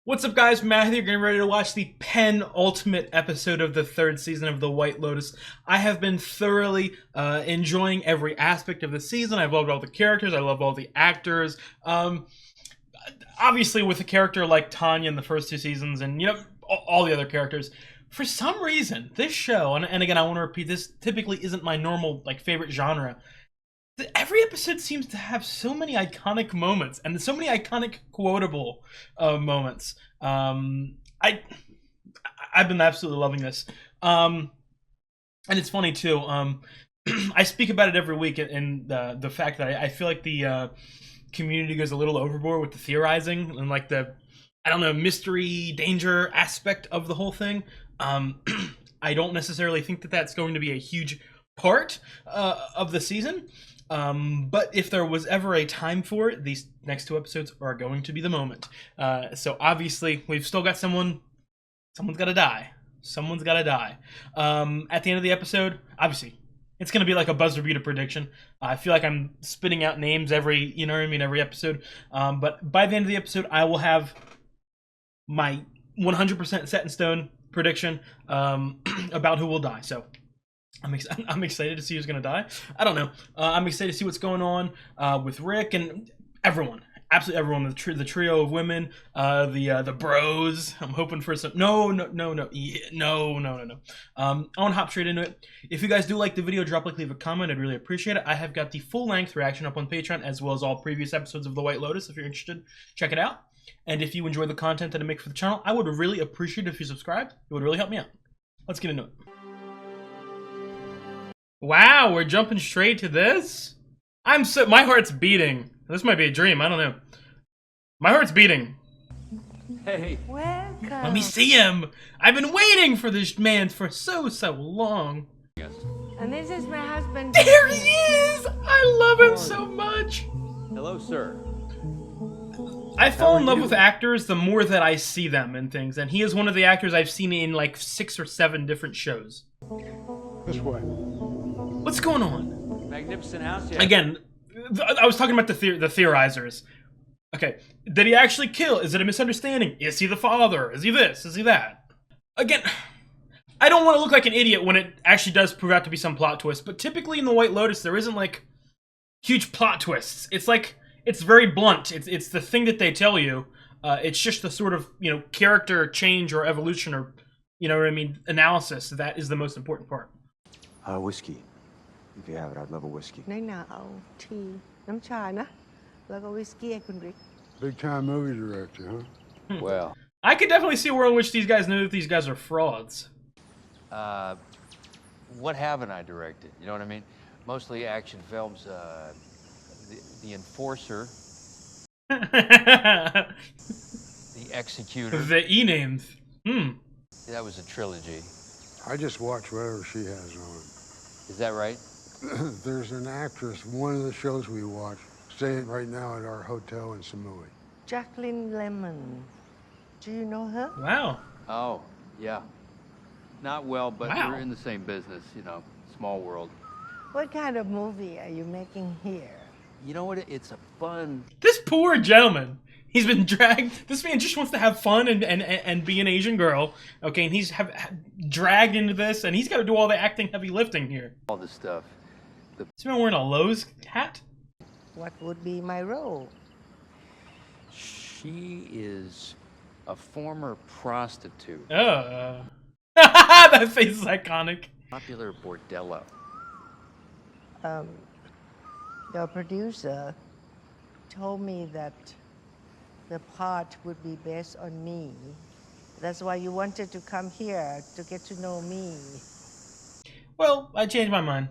What's up, guys? Matthew, getting ready to watch the penultimate episode of the third season of The White Lotus. I have been thoroughly enjoying every aspect of the season. I've loved all the characters. I love all the actors. Obviously, with a character like Tanya in the first two seasons, and all the other characters, for some reason, this show, and again, I want to repeat, this typically isn't my normal favorite genre. Every episode seems to have so many iconic moments and so many iconic quotable moments. I've been absolutely loving this, and it's funny too. I speak about it every week, and the fact that I feel like the community goes a little overboard with the theorizing and the mystery danger aspect of the whole thing. I don't necessarily think that that's going to be a huge part of the season. But if there was ever a time for it, these next two episodes are going to be the moment. So obviously, we've still got someone's got to die. Someone's got to die. At the end of the episode, obviously, it's going to be like a buzzer beater prediction. I feel like I'm spitting out names every episode. But by the end of the episode, I will have my 100% set in stone prediction about who will die. So I'm excited to see who's going to die. I don't know. I'm excited to see what's going on with Rick and everyone. Absolutely everyone. The trio of women, the bros. I'm hoping for some. No. I want to hop straight into it. If you guys do like the video, leave a comment. I'd really appreciate it. I have got the full-length reaction up on Patreon, as well as all previous episodes of The White Lotus. If you're interested, check it out. And if you enjoy the content that I make for the channel, I would really appreciate it if you subscribed. It would really help me out. Let's get into it. Wow, we're jumping straight to this? My heart's beating. This might be a dream, I don't know. My heart's beating. Hey. Welcome. Let me see him. I've been waiting for this man for so long. Yes. And this is my husband. There he is! I love him so much. Hello, sir. I fall in love with actors the more that I see them in things, and he is one of the actors I've seen in 6 or 7 different shows. This way. What's going on? Magnificent house, yeah. Again, I was talking about the theorizers. Okay, did he actually kill? Is it a misunderstanding? Is he the father? Is he this? Is he that? Again, I don't want to look like an idiot when it actually does prove out to be some plot twist, but typically in The White Lotus, there isn't, huge plot twists. It's very blunt. It's the thing that they tell you. It's just the sort of, character change or evolution or, analysis that is the most important part. Whiskey. If you have it, I'd love a whiskey. ในหนาวทีน้ำชานะแล้วก็วิสกี้ให้คุณริก Big time movie director, huh? Well, I could definitely see a world in which these guys know that these guys are frauds. what haven't I directed? You know what I mean? Mostly action films. The Enforcer, The Executor. The E-names. That was a trilogy. I just watch whatever she has on. Is that right? There's an actress, one of the shows we watch, staying right now at our hotel in Samui. Jacqueline Lemon. Do you know her? Wow. Oh, yeah. Not well, but Wow. we're in the same business, small world. What kind of movie are you making here? You know what? It's a fun... This poor gentleman. He's been dragged. This man just wants to have fun and be an Asian girl. Okay, and he's dragged into this, and he's got to do all the acting heavy lifting here. All this stuff. This man wearing a Lowe's hat? What would be my role? She is a former prostitute. That face is iconic. Popular bordello. The producer told me that the part would be based on me. That's why you wanted to come here to get to know me. Well, I changed my mind.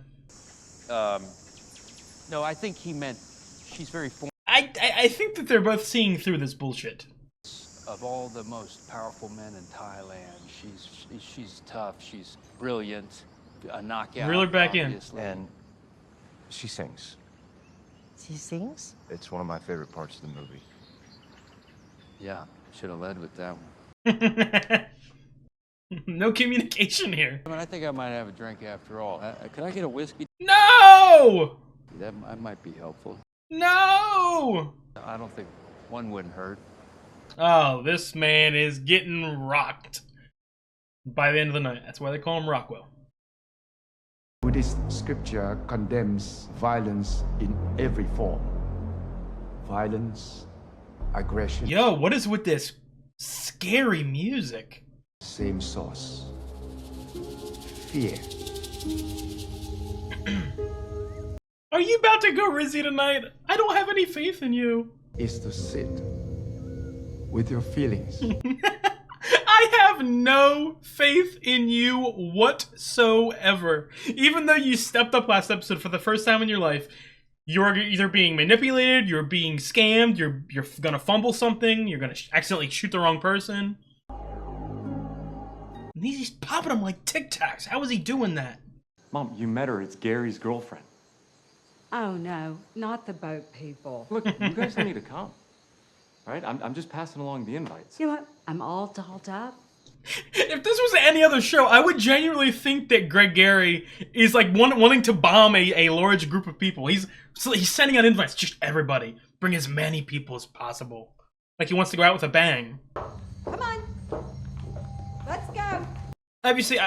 No, I think he meant she's very I think that they're both seeing through this bullshit. of all the most powerful men in Thailand. She's tough. She's brilliant. A knockout. Reel her back in. obviously. And she sings. She sings? It's one of my favorite parts of the movie. Yeah, should have led with that one. No communication here. I mean, I think I might have a drink after all. Can I get a whiskey? No! That might be helpful. No! I don't think one wouldn't hurt. Oh, this man is getting rocked by the end of the night. That's why they call him Rockwell. Buddhist scripture condemns violence in every form. Violence, aggression, Yo, what is with this scary music? same source. Fear. Are you about to go Rizzy tonight? I don't have any faith in you. Is to sit with your feelings. I have no faith in you whatsoever. Even though you stepped up last episode for the first time in your life, you're either being manipulated, you're being scammed, you're gonna fumble something, you're gonna accidentally shoot the wrong person. And he's popping them like Tic Tacs. How is he doing that? Mom, you met her. It's Gary's girlfriend. Oh no, not the boat people. Look, you guys don't need to come. All right? I'm just passing along the invites. You know what? I'm all dolled up. If this was any other show, I would genuinely think that Greg Gary is like wanting to bomb a large group of people. He's sending out invites, just everybody. Bring as many people as possible. Like he wants to go out with a bang. Come on. Let's go. Obviously,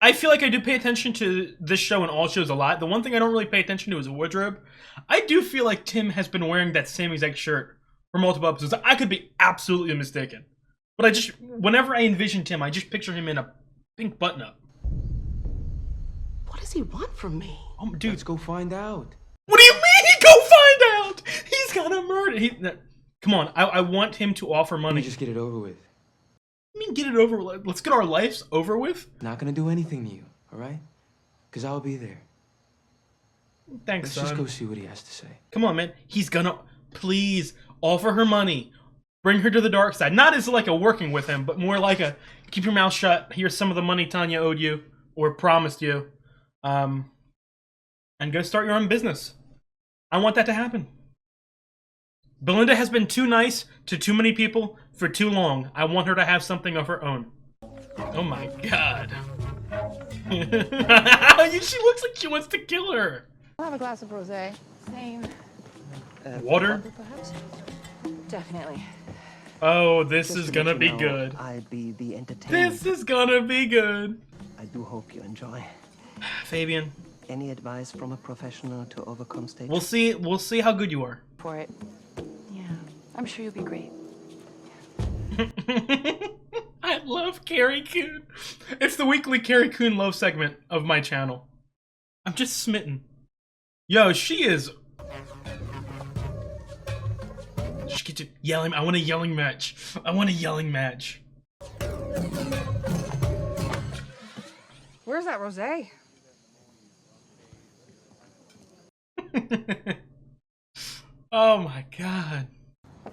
I feel like I do pay attention to this show and all shows a lot. The one thing I don't really pay attention to is wardrobe. I do feel like Tim has been wearing that same exact shirt for multiple episodes. I could be absolutely mistaken. But whenever I envision Tim, I just picture him in a pink button-up. What does he want from me? Oh, dude. Let's go find out. What do you mean? Go find out! He's gonna murder. Come on, I want him to offer Let money. me just get it over with. I mean, get it over. Let's get our lives over with. Not gonna do anything to you, all right? Because I'll be there. Thanks, Let's son. just go see what he has to say. Come on, man. He's gonna please offer her money. Bring her to the dark side. Not as like a working with him, but more like a keep your mouth shut. Here's some of the money Tanya owed you or promised you. And go start your own business. I want that to happen. Belinda has been too nice to too many people for too long. I want her to have something of her own. Oh my god. She looks like she wants to kill her. I'll have a glass of rosé. Same. Water? Perhaps? Definitely. Oh, this is gonna be good. I'd be the entertainment. This is gonna be good. I do hope you enjoy. Fabian, Any advice from a professional to overcome stage? we'll see how good you are. For it. Yeah. I'm sure you'll be great. I love Carrie Coon. It's the weekly Carrie Coon love segment of my channel. I'm just smitten. Yo, she is. She gets to yelling. I want a yelling match. I want a yelling match. Where's that rosé? Oh my god.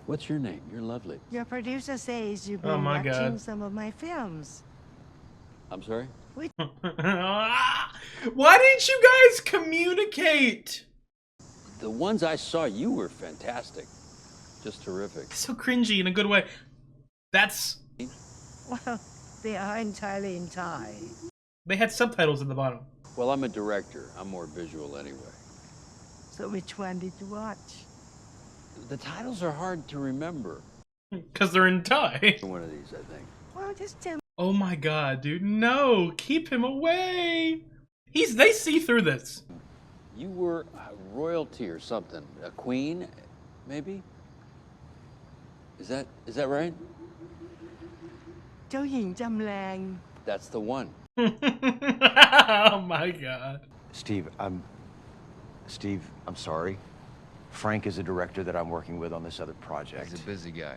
What's your name? You're lovely. Your producer says you've been Oh my watching God. some of my films. I'm sorry? Why didn't you guys communicate? The ones I saw, you were fantastic. Just terrific. So cringy in a good way. That's. Well, they are entirely in Thai. They had subtitles at the bottom. Well, I'm a director. I'm more visual anyway. So which one did you watch? The titles are hard to remember. Because they're in Thai. One of these, I think. Well, just tell me. Oh my god, dude. No. Keep him away. They see through this. You were royalty or something. A queen, maybe? Is that right? เจ้าหญิงจำแรง That's the one. Oh my god. Steve, I'm sorry. Frank is a director that I'm working with on this other project. He's a busy guy.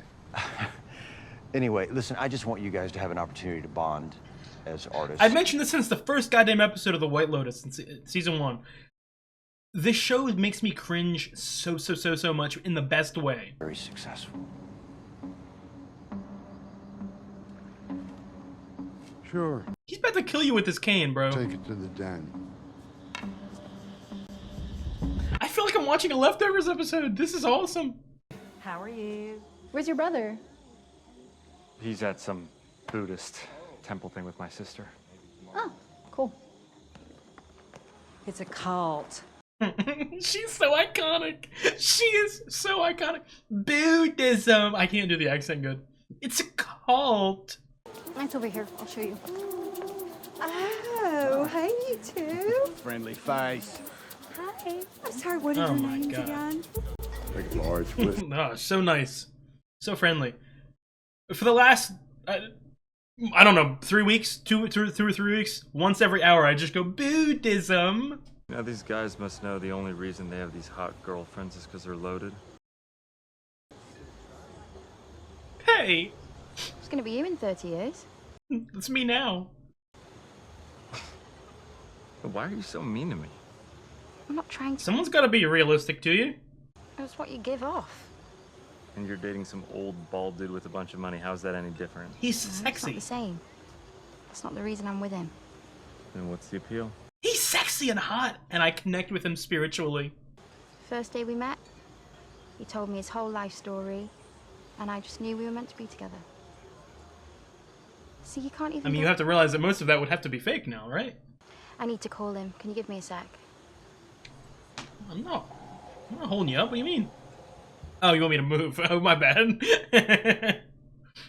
Anyway, listen, I just want you guys to have an opportunity to bond as artists. I've mentioned this since the first goddamn episode of The White Lotus in season 1. This show makes me cringe so much in the best way. Very successful. Sure. He's about to kill you with this cane, bro. Take it to the den. I feel like I'm watching a Leftovers episode. This is awesome. How are you? Where's your brother? He's at some Buddhist temple thing with my sister. Oh, cool. It's a cult. She's so iconic. She is so iconic. Buddhism. I can't do the accent good. It's a cult. It's over here. I'll show you. Oh, hey, you two. Friendly face. Hi. I'm sorry, what are Oh your my names God. again? Big large whiskey. Oh, so nice. So friendly. For the last, I don't know, 3 weeks, two or 3 weeks, once every hour, I just go, Buddhism. Now these guys must know the only reason they have these hot girlfriends is because they're loaded. Hey, It's gonna be you in 30 years. it's me now. But why are you so mean to me? I'm not trying to. Someone's got to be realistic to you. It's what you give off. And you're dating some old bald dude with a bunch of money. How's that any different? He's It's not sexy. the same. That's not the reason I'm with him. Then what's the appeal? He's sexy and hot, and I connect with him spiritually. First day we met, he told me his whole life story, and I just knew we were meant to be together. See, you can't even. I mean, you have to realize that most of that would have to be fake now, right? I need to call him. Can you give me a sec? I'm not holding you up. What do you mean? Oh, you want me to move? Oh, my bad.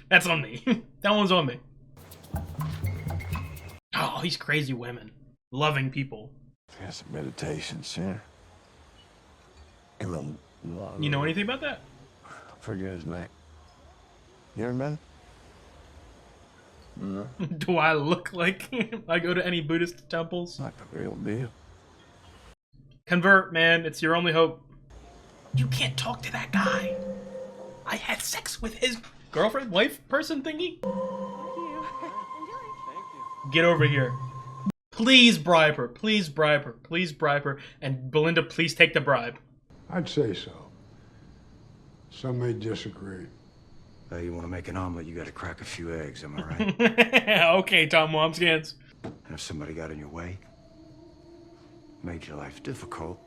That's on me. That one's on me. Oh, these crazy women. Loving people. Got some meditation, sir. You know anything about that? Forget his name. You ever met him? No. Do I look like I go to any Buddhist temples? Not the real deal. Convert, man. It's your only hope. You can't talk to that guy. I had sex with his girlfriend, wife, person thingy. Get over here. Please bribe her. Please bribe her. Please bribe her. And Belinda, please take the bribe. I'd say so. Some may disagree. You want to make an omelet, you got to crack a few eggs, am I right? Okay, Tom Wambsgans. And if somebody got in your way, made your life difficult.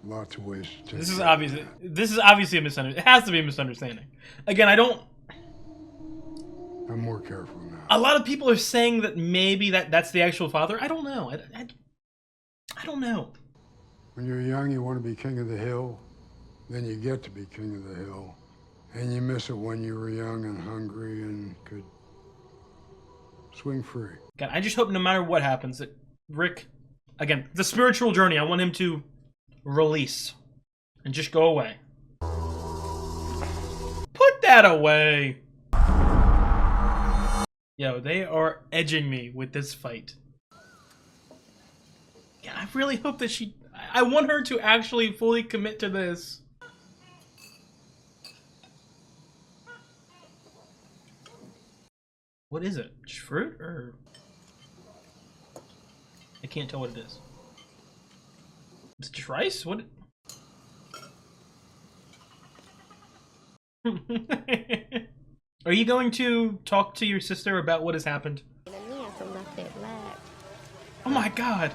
Lots of ways to take This is care of obviously a misunderstanding. It has to be a misunderstanding. Again, I'm more careful now. a lot of people are saying that maybe that's the actual father. I don't know. I don't know. When you're young, you want to be king of the hill. Then you get to be king of the hill. And you miss it when you were young and hungry and could swing free. God, I just hope no matter what happens that Rick, again, the spiritual journey, I want him to release and just go away. Put that away. Yo, they are edging me with this fight. Yeah, I really hope that I want her to actually fully commit to this. What is it? Just fruit or? I can't tell what it is. It's just rice? What? Are you going to talk to your sister about what has happened? Oh my god!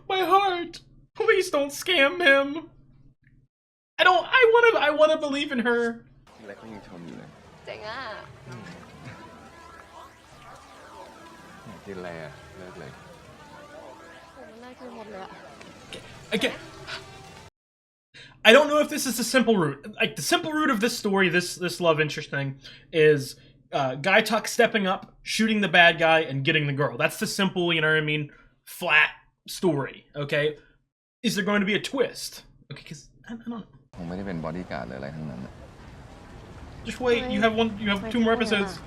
My heart! Please don't scam him! I wanna believe in her! Again, I don't know if this is the simple route. Like, the simple route of this story, this love interest thing, is Guy Tuck stepping up, shooting the bad guy, and getting the girl. That's the simple, you know what I mean, flat story, okay? Is there going to be a twist? Okay, because I don't know. Just wait, you have 2 more episodes.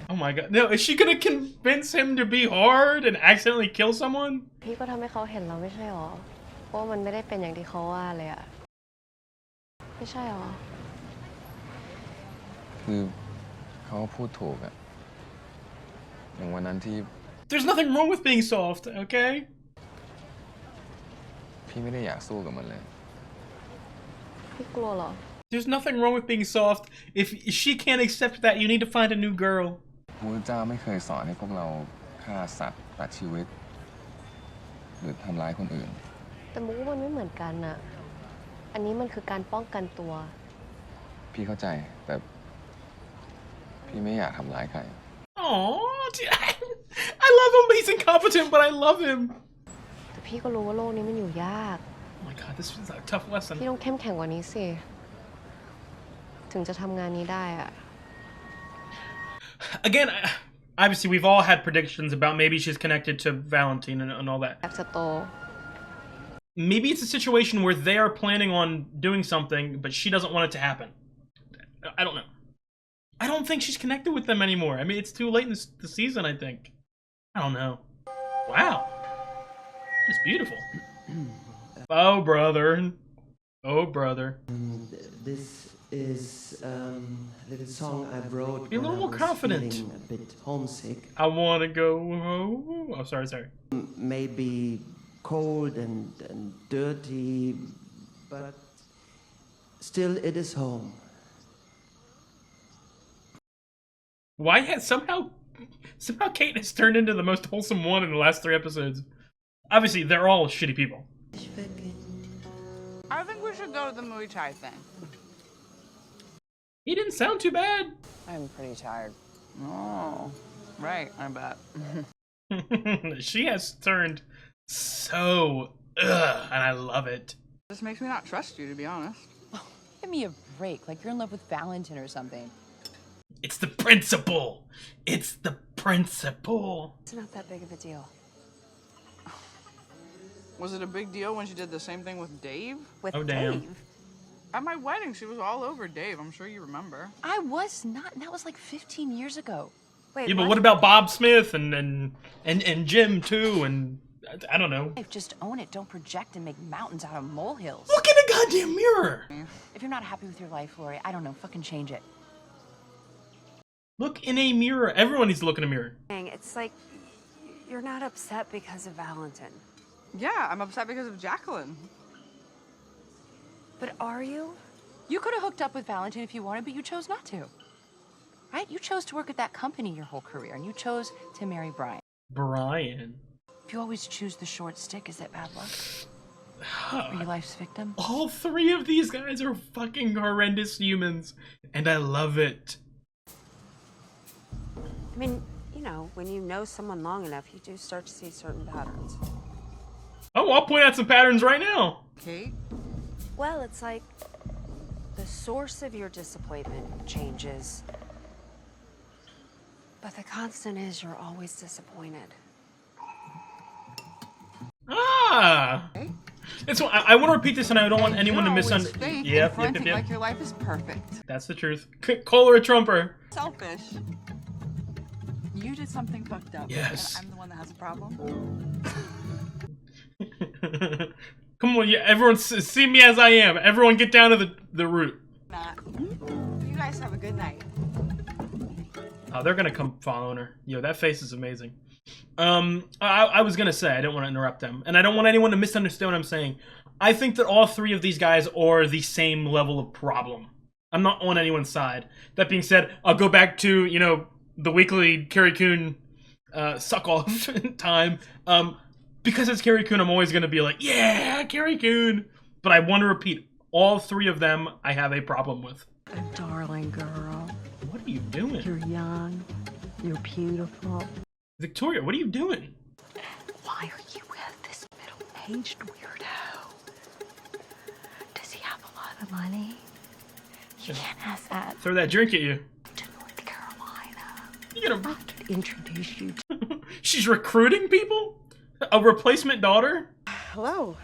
Oh my god. No, is she gonna convince him to be hard and accidentally kill someone? พี่ก็ทำให้เขาเห็นเราไม่ใช่หรอว่ามันไม่ได้เป็นอย่างที่เขาว่าเลยอะไม่ใช่หรอคือเขาพูดถูกอะอย่างวันนั้นที่ There's nothing wrong with being soft, okay? พี่ไม่ได้อยากสู้กับมันเลย พี่กลัวเหรอ There's nothing wrong with being soft. If she can't accept that, you need to find a new girl. พระเจ้าไม่เคยสอนให้พวกเราฆ่าสัตว์ตัดชีวิตหรือทำร้ายคนอื่น แต่มุกว่ามันไม่เหมือนกันอะอันนี้มันคือการป้องกันตัว พี่เข้าใจแต่ พี่ไม่อยากทำร้ายใคร Oh, I love him. He's incompetent, but I love him. แต่พี่ก็รู้ว่าโลกนี้มันอยู่ยาก Oh my god, this is a tough lesson. พี่ต้องเข้มแข็งกว่านี้สิ ถึงจะทำงานนี้ได้อะ Again, obviously we've all had predictions about maybe she's connected to Valentine and all that. อยากจะโต Maybe it's a situation where they are planning on doing something, but she doesn't want it to happen. I don't know. I don't think she's connected with them anymore. I mean, it's too late in the season, I think. I don't know. Wow. It's beautiful. Oh, brother. Oh, brother. This is a little song I wrote. Be a little more confident. A bit homesick. I want to go home. Oh, sorry. Maybe cold and dirty, but still it is home. Why has somehow Kate has turned into the most wholesome one in the last 3 episodes? Obviously, they're all shitty people. I think we should go to the Muay Thai thing. He didn't sound too bad. I'm pretty tired. Oh, right, I bet. She has turned so and I love it. This makes me not trust you, to be honest. Give me a break, like you're in love with Valentine or something. It's the principle. It's the principle. It's not that big of a deal. Was it a big deal when she did the same thing with Dave? With Oh, damn. Dave? At my wedding, she was all over Dave. I'm sure you remember. I was not. That was like 15 years ago. Wait, Yeah, but what about Bob Smith and Jim too? And I don't know. Just own it. Don't project and make mountains out of molehills. Look in a goddamn mirror. If you're not happy with your life, Lori, I don't know. Fucking change it. Look in a mirror. Everyone needs to look in a mirror. It's like you're not upset because of Valentine. Yeah, I'm upset because of Jacqueline. But are you? You could have hooked up with Valentine if you wanted, but you chose not to. Right? You chose to work at that company your whole career, and you chose to marry Brian. Brian. If you always choose the short stick, is that bad luck? Are you life's victim? All 3 of these guys are fucking horrendous humans, and I love it. I mean, you know, when you know someone long enough, you do start to see certain patterns. Oh, I'll point out some patterns right now. Kate? Well, it's like the source of your disappointment changes, but the constant is you're always disappointed. Ah! It's, I want to repeat this, and I don't want anyone to misunderstand. Yep. Like your life is perfect. That's the truth. Call her a trumper. Selfish. You did something fucked up. Yes. And I'm the one that has a problem. Come on, yeah, everyone see me as I am. Everyone get down to the root. Nah. You guys have a good night. Oh, they're gonna come following her. Yo, that face is amazing. I was gonna say, I didn't want to interrupt them, and I don't want anyone to misunderstand what I'm saying. I think that all 3 of these guys are the same level of problem. I'm not on anyone's side. That being said, I'll go back to, you know, the weekly Carrie Coon suck-off time. Because it's Carrie Coon, I'm always going to be like, yeah, Carrie Coon. But I want to repeat, all 3 of them I have a problem with. Darling girl. What are you doing? You're young. You're beautiful. Victoria, what are you doing? Why are you with this middle-aged weirdo? Does he have a lot of money? You can't ask that. Throw that drink at you. To North Carolina. You gonna I could introduce you to... She's recruiting people? A replacement daughter? Hello.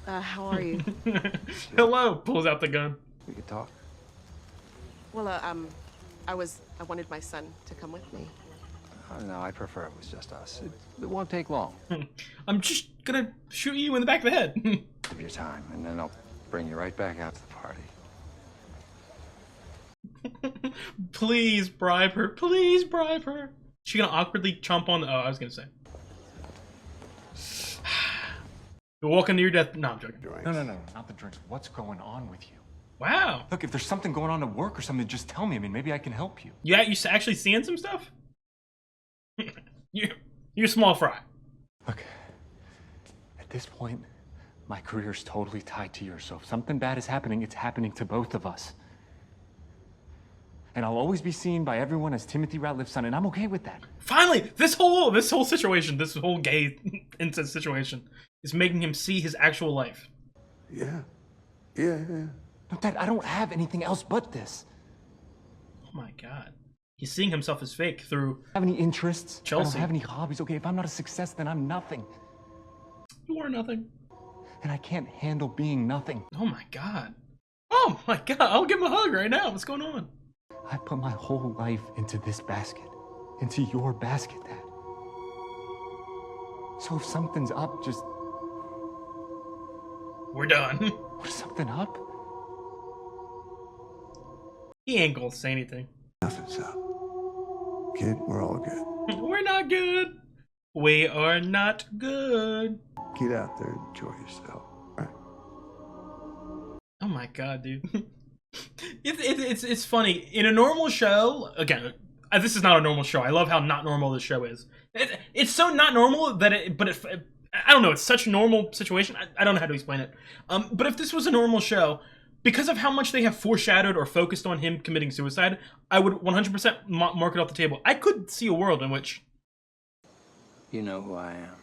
How are you? Hello. Pulls out the gun. We could talk. Well, I wanted my son to come with me. Oh, no, I prefer it was just us. It won't take long. I'm just gonna shoot you in the back of the head. Give your time, and then I'll bring you right back out to the party. Please bribe her. Please bribe her. She gonna awkwardly chomp on the... Oh, I was gonna say. You're walking to your death. No, I'm joking. No, not the drinks. What's going on with you? Wow. Look, if there's something going on at work or something, just tell me. I mean, maybe I can help you. Yeah, you actually seeing some stuff? You're small fry. Look, at this point, my career's totally tied to yours. So if something bad is happening, it's happening to both of us. and I'll always be seen by everyone as Timothy Ratliff's son, and I'm okay with that. Finally, this whole situation, this whole gay incest situation, is making him see his actual life. Yeah. But Dad, I don't have anything else but this. Oh my God. He's seeing himself as fake through I have any interests? Chelsea. I don't have any hobbies. Okay, if I'm not a success, then I'm nothing. You are nothing. And I can't handle being nothing. Oh my God. Oh my God. I'll give him a hug right now. What's going on? I put my whole life into this basket. Into your basket, Dad. So if something's up, just... We're done. What is something up? He ain't gonna say anything. Nothing's up. Kid, we're all good. We're not good. We are not good. Get out there and enjoy yourself. Right? Oh my God, dude. It's funny. In a normal show, again, this is not a normal show. I love how not normal this show is. It's so not normal that I don't know, it's such a normal situation. I don't know how to explain it. But if this was a normal show, because of how much they have foreshadowed or focused on him committing suicide, I would 100% mark it off the table. I could see a world in which... You know who I am.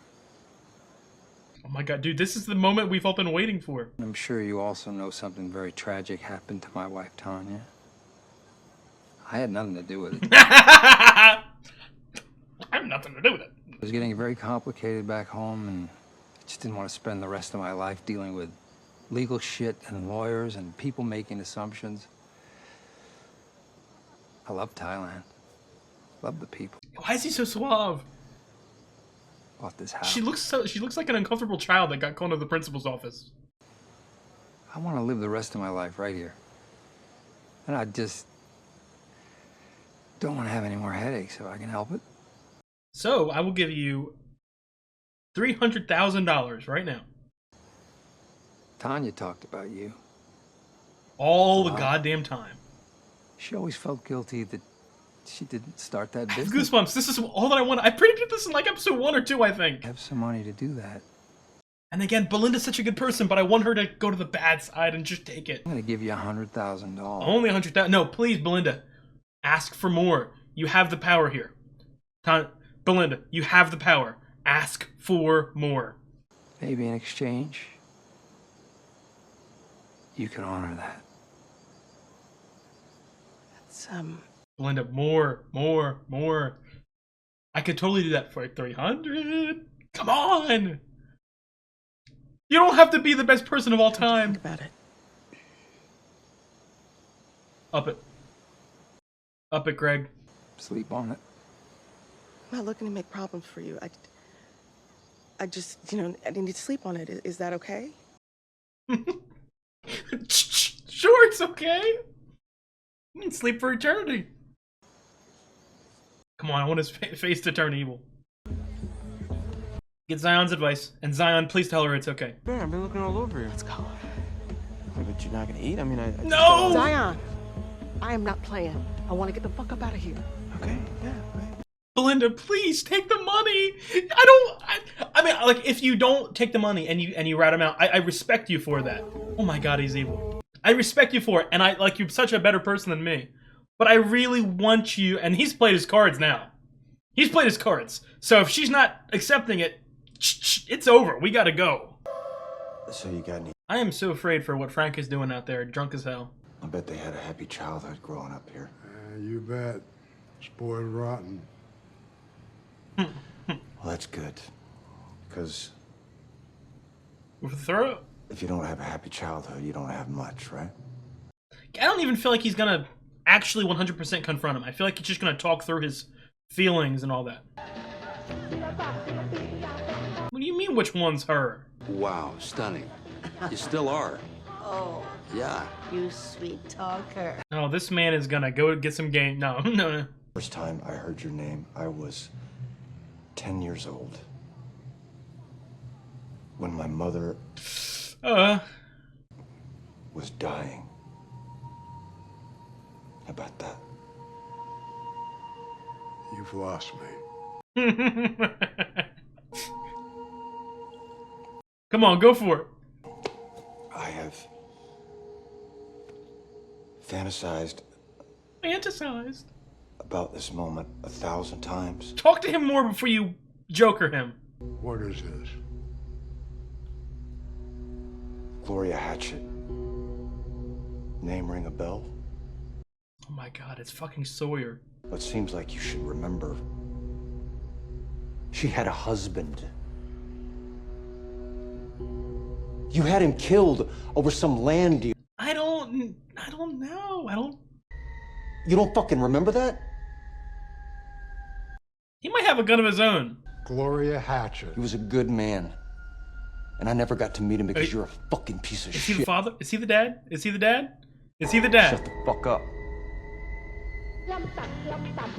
Oh my God, dude, this is the moment we've all been waiting for. I'm sure you also know something very tragic happened to my wife, Tanya. I had nothing to do with it. I have nothing to do with it. It was getting very complicated back home, and I just didn't want to spend the rest of my life dealing with legal shit and lawyers and people making assumptions. I love Thailand. Love the people. Why is he so suave? Bought this house. She looks like an uncomfortable child that got called to the principal's office. I want to live the rest of my life right here. And I just don't want to have any more headaches if I can help it. So, I will give you $300,000 right now. Tanya talked about you. All the goddamn time. She always felt guilty that she didn't start that I have business. goosebumps. This is all that I want. I predicted this in like episode 1 or 2, I think. Have some money to do that. And again, Belinda's such a good person, but I want her to go to the bad side and just take it. I'm gonna give you $100,000. Only $100,000. No, please, Belinda. Ask for more. You have the power here. Belinda, you have the power. Ask for more. Maybe in exchange, you can honor that. That's, Belinda, more. I could totally do that for like 300. Come on. You don't have to be the best person of all time. Think about it. Up it. Up it, Greg. Sleep on it. I'm not looking to make problems for you. I just, I need to sleep on it. Is that okay? Sure, it's okay. You can sleep for eternity. Come on, I want his face to turn evil. Get Zion's advice. And Zion, please tell her it's okay. Man, I've been looking all over you. Let's go. But you're not gonna eat? I mean, I No! Zion, I am not playing. I want to get the fuck up out of here. Okay, yeah. Belinda, please take the money. I mean, like, if you don't take the money and you rat him out, I respect you for that. Oh my God, he's evil. I respect you for it, and you're such a better person than me. But I really want you, and he's played his cards now. He's played his cards. So if she's not accepting it, it's over. We gotta go. So you got any? I am so afraid for what Frank is doing out there, drunk as hell. I bet they had a happy childhood growing up here. You bet. Spoiled rotten. Well, that's good. Because With a throat. if you don't have a happy childhood, you don't have much, right? I don't even feel like he's gonna actually 100% confront him. I feel like he's just gonna talk through his feelings and all that. What do you mean, which one's her? Wow, stunning. You still are. Oh, Yeah. you sweet talker. Oh, this man is gonna go get some game. No, no. First time I heard your name, I was 10 years old. When my mother was dying. How about that? You've lost me. Come on, go for it. I have fantasized fantasized about this moment 1,000 times. Talk to him more before you Joker him. What is this? Gloria Hatchet. Name ring a bell? Oh my god, it's fucking Sawyer. But seems like you should remember. She had a husband. You had him killed over some land deal. I don't know. You don't fucking remember that? He might have a gun of his own. Gloria Hatchet. He was a good man. And I never got to meet him because you're a fucking piece of Is shit. he the father? Is he the dad? Is he the dad? Is he the dad? Shut the fuck up.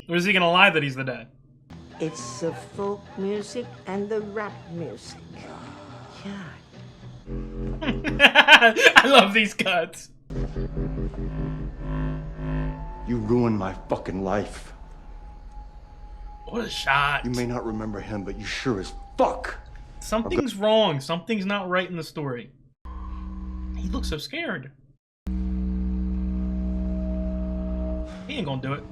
Or is he gonna lie that he's the dad? It's the folk music and the rap music. Yeah. I love these cuts. You ruined my fucking life. What a shot. You may not remember him, but you sure as fuck. Something's wrong. Something's not right in the story. He looks so scared. He ain't gonna do it.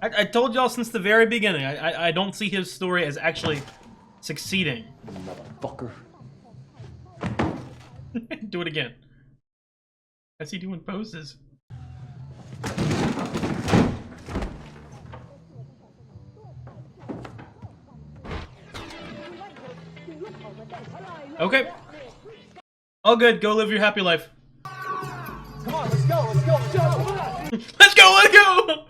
I told y'all since the very beginning, I don't see his story as actually succeeding. Motherfucker. Do it again. How's he doing poses? Okay. All good. Go live your happy life. Come on, let's go. Let's go!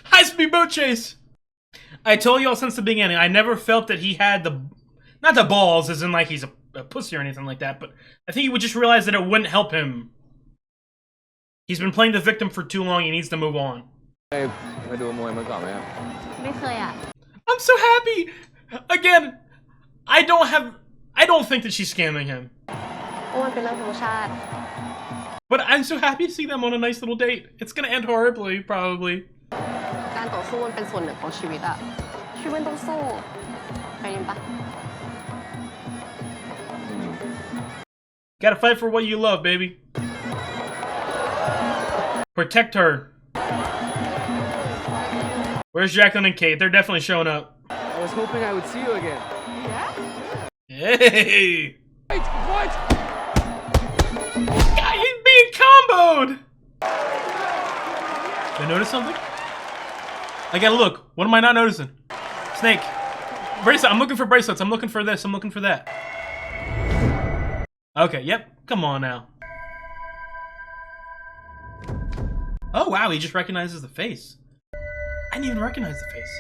High speed boat chase! I told y'all since the beginning, I never felt that he had the... Not the balls, as in like he's a pussy or anything like that, but I think he would just realize that it wouldn't help him. He's been playing the victim for too long, he needs to move on. I'm so happy! Again, I don't think that she's scamming him. But I'm so happy to see them on a nice little date. It's gonna end horribly, probably. การต่อสู้มันเป็นส่วนหนึ่งของชีวิตอะชีวิตมันต้องสู้ไปยินปะ Gotta fight for what you love, baby. Protect her. Where's Jacqueline and Kate? They're definitely showing up. I was hoping I would see you again. Hey! Wait, what? God, he's being comboed! Did I notice something? I gotta look. What am I not noticing? Snake. Bracelet. I'm looking for bracelets. I'm looking for this. I'm looking for that. Okay, yep. Come on now. Oh, wow. He just recognizes the face. I didn't even recognize the face.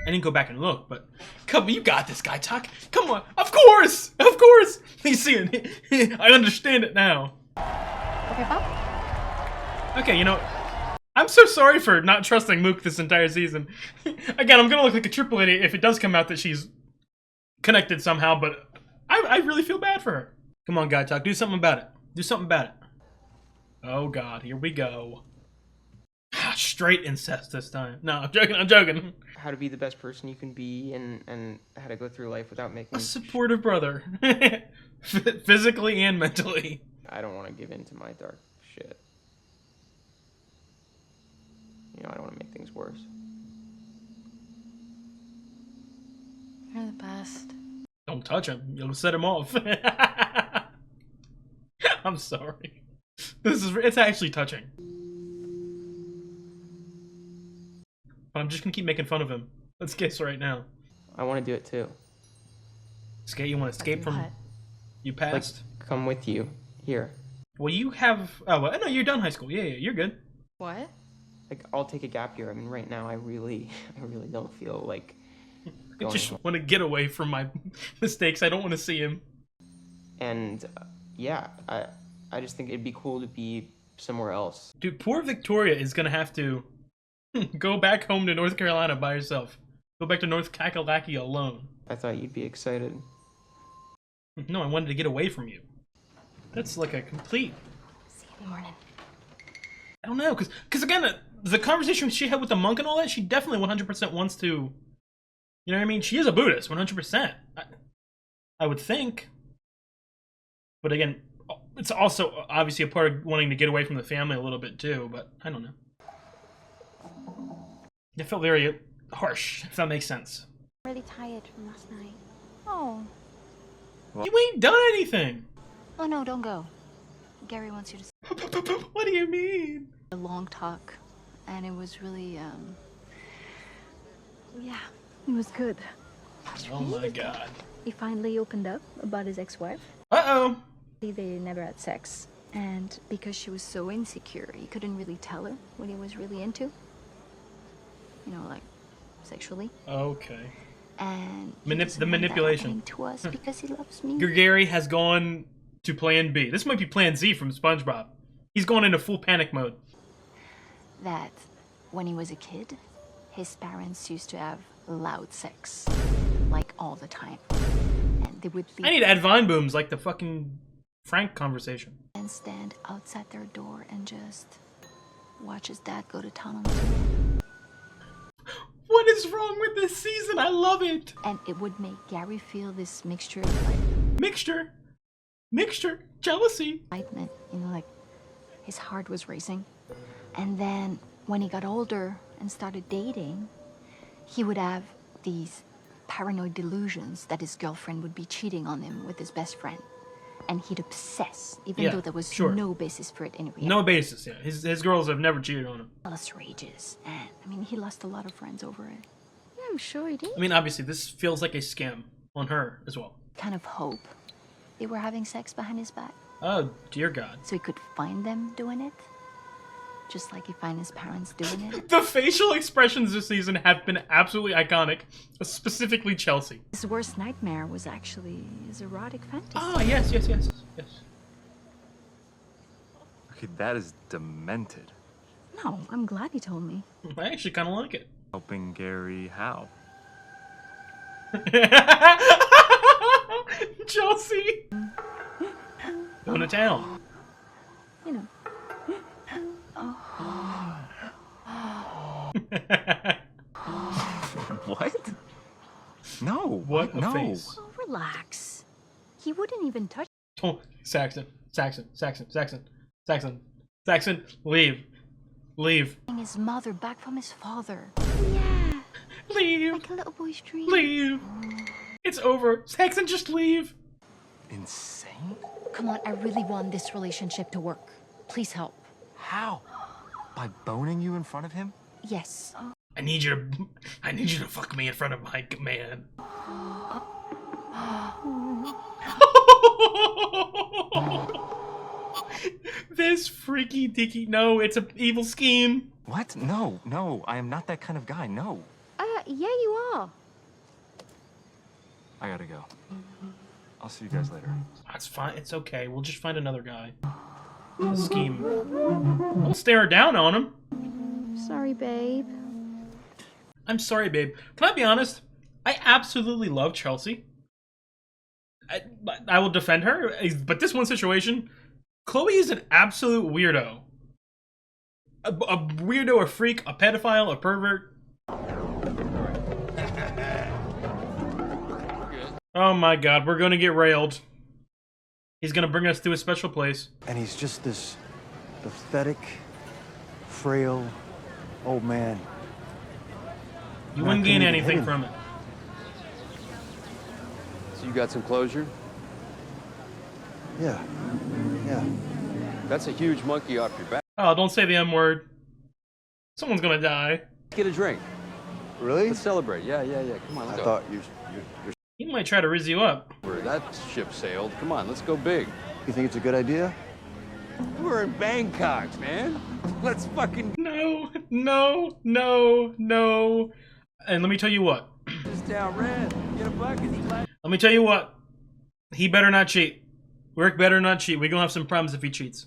I didn't go back and look, but... Come on, you got this guy, Tuck. Come on. Of course! Of course! He's seeing it. I understand it now. Okay, pop. Okay, you know... I'm so sorry for not trusting Mook this entire season. Again, I'm gonna look like a triple idiot if it does come out that she's connected somehow, but I really feel bad for her. Come on, Guy Talk, do something about it. Do something about it. Oh god, here we go. Straight incest this time. No, I'm joking, I'm joking. How to be the best person you can be and how to go through life without making... A supportive brother. Physically and mentally. I don't want to give in to my dark shit. You know, I don't want to make things worse. You're the best. Don't touch him. You'll set him off. I'm sorry. It's actually touching. But I'm just gonna keep making fun of him. Let's guess right now. I want to do it too. Escape? You want to escape from... What? You passed? Like, come with you. Here. Well, you have... Oh, well, no, you're done high school. Yeah, you're good. What? Like, I'll take a gap year. I mean, right now, I really don't feel like I going just home. want to get away from my mistakes. I don't want to see him. And, yeah, I just think it'd be cool to be somewhere else. Dude, poor Victoria is gonna have to go back home to North Carolina by herself. Go back to North Kakalaki alone. I thought you'd be excited. No, I wanted to get away from you. That's like a complete... See you in the morning. I don't know, because again, the conversation she had with the monk and all that, she definitely 100% wants to... You know what I mean? She is a Buddhist, 100%. I would think. But again, it's also obviously a part of wanting to get away from the family a little bit too, but I don't know. It felt very harsh, if that makes sense. Really tired from last night. Oh. You ain't done anything. Oh no, don't go. Gary wants you to. What do you mean? A long talk, and it was really, yeah, it was good. Oh my god. He finally opened up about his ex-wife. Uh-oh. They never had sex, and because she was so insecure, he couldn't really tell her what he was really into. You know, like sexually. Okay. And the manipulation to us because he loves me. Gary has gone to Plan B. This might be Plan Z from SpongeBob. He's going into full panic mode. That when he was a kid, his parents used to have loud sex, like all the time, and they would be. I need to add Vine Booms like the fucking Frank conversation. And stand outside their door and just watch his dad go to town on his own. What is wrong with this season? I love it. And it would make Gary feel this mixture of like mixture, jealousy, excitement. You know, like his heart was racing. And then when he got older and started dating, he would have these paranoid delusions that his girlfriend would be cheating on him with his best friend. And he'd obsess, even though there was no basis for it in reality. No basis, yeah. His girls have never cheated on him. Jealous rages. And, I mean, he lost a lot of friends over it. Yeah, I'm sure he did. I mean, obviously, this feels like a scam on her as well. Kind of hope they were having sex behind his back. Oh, dear God. So he could find them doing it. Just like he found his parents doing it. The facial expressions this season have been absolutely iconic, specifically Chelsea. His worst nightmare was actually his erotic fantasy. Ah, yes. Okay, that is demented. No, I'm glad he told me. I actually kind of like it. Helping Gary how? Chelsea! Going to town. You know. What? No. What a no. face. Oh, relax. He wouldn't even touch. Oh, Saxon, leave. His mother back from his father. Yeah. Leave. Like a little boy's dream. Leave. It's over. Saxon, just leave. Insane? Come on, I really want this relationship to work. Please help. How? By boning you in front of him? Yes. I need you to fuck me in front of my man. This freaky dicky. No, it's an evil scheme. What? No, I am not that kind of guy, no. Yeah, you are. I gotta go. I'll see you guys later. That's fine, it's okay. We'll just find another guy. A scheme. Don't stare down on him. Sorry, babe. I'm sorry, babe. Can I be honest? I absolutely love Chelsea. I will defend her, but this one situation, Chloe is an absolute weirdo. A weirdo, a freak, a pedophile, a pervert. Oh my god, we're gonna get railed. He's gonna bring us to a special place. And he's just this pathetic, frail old man. You wouldn't gain anything from it. So you got some closure? Yeah. That's a huge monkey off your back. Oh, don't say the M word. Someone's gonna die. Get a drink. Really? Let's celebrate. Yeah. Come on, let's I go. thought you're He might try to rizz you up. That ship sailed. Come on, let's go big. You think it's a good idea? We're in Bangkok, man. Let's fucking... No. And let me tell you what. This down red. Get a bucket. Let me tell you what. He better not cheat. Rick better not cheat. We're gonna have some problems if he cheats.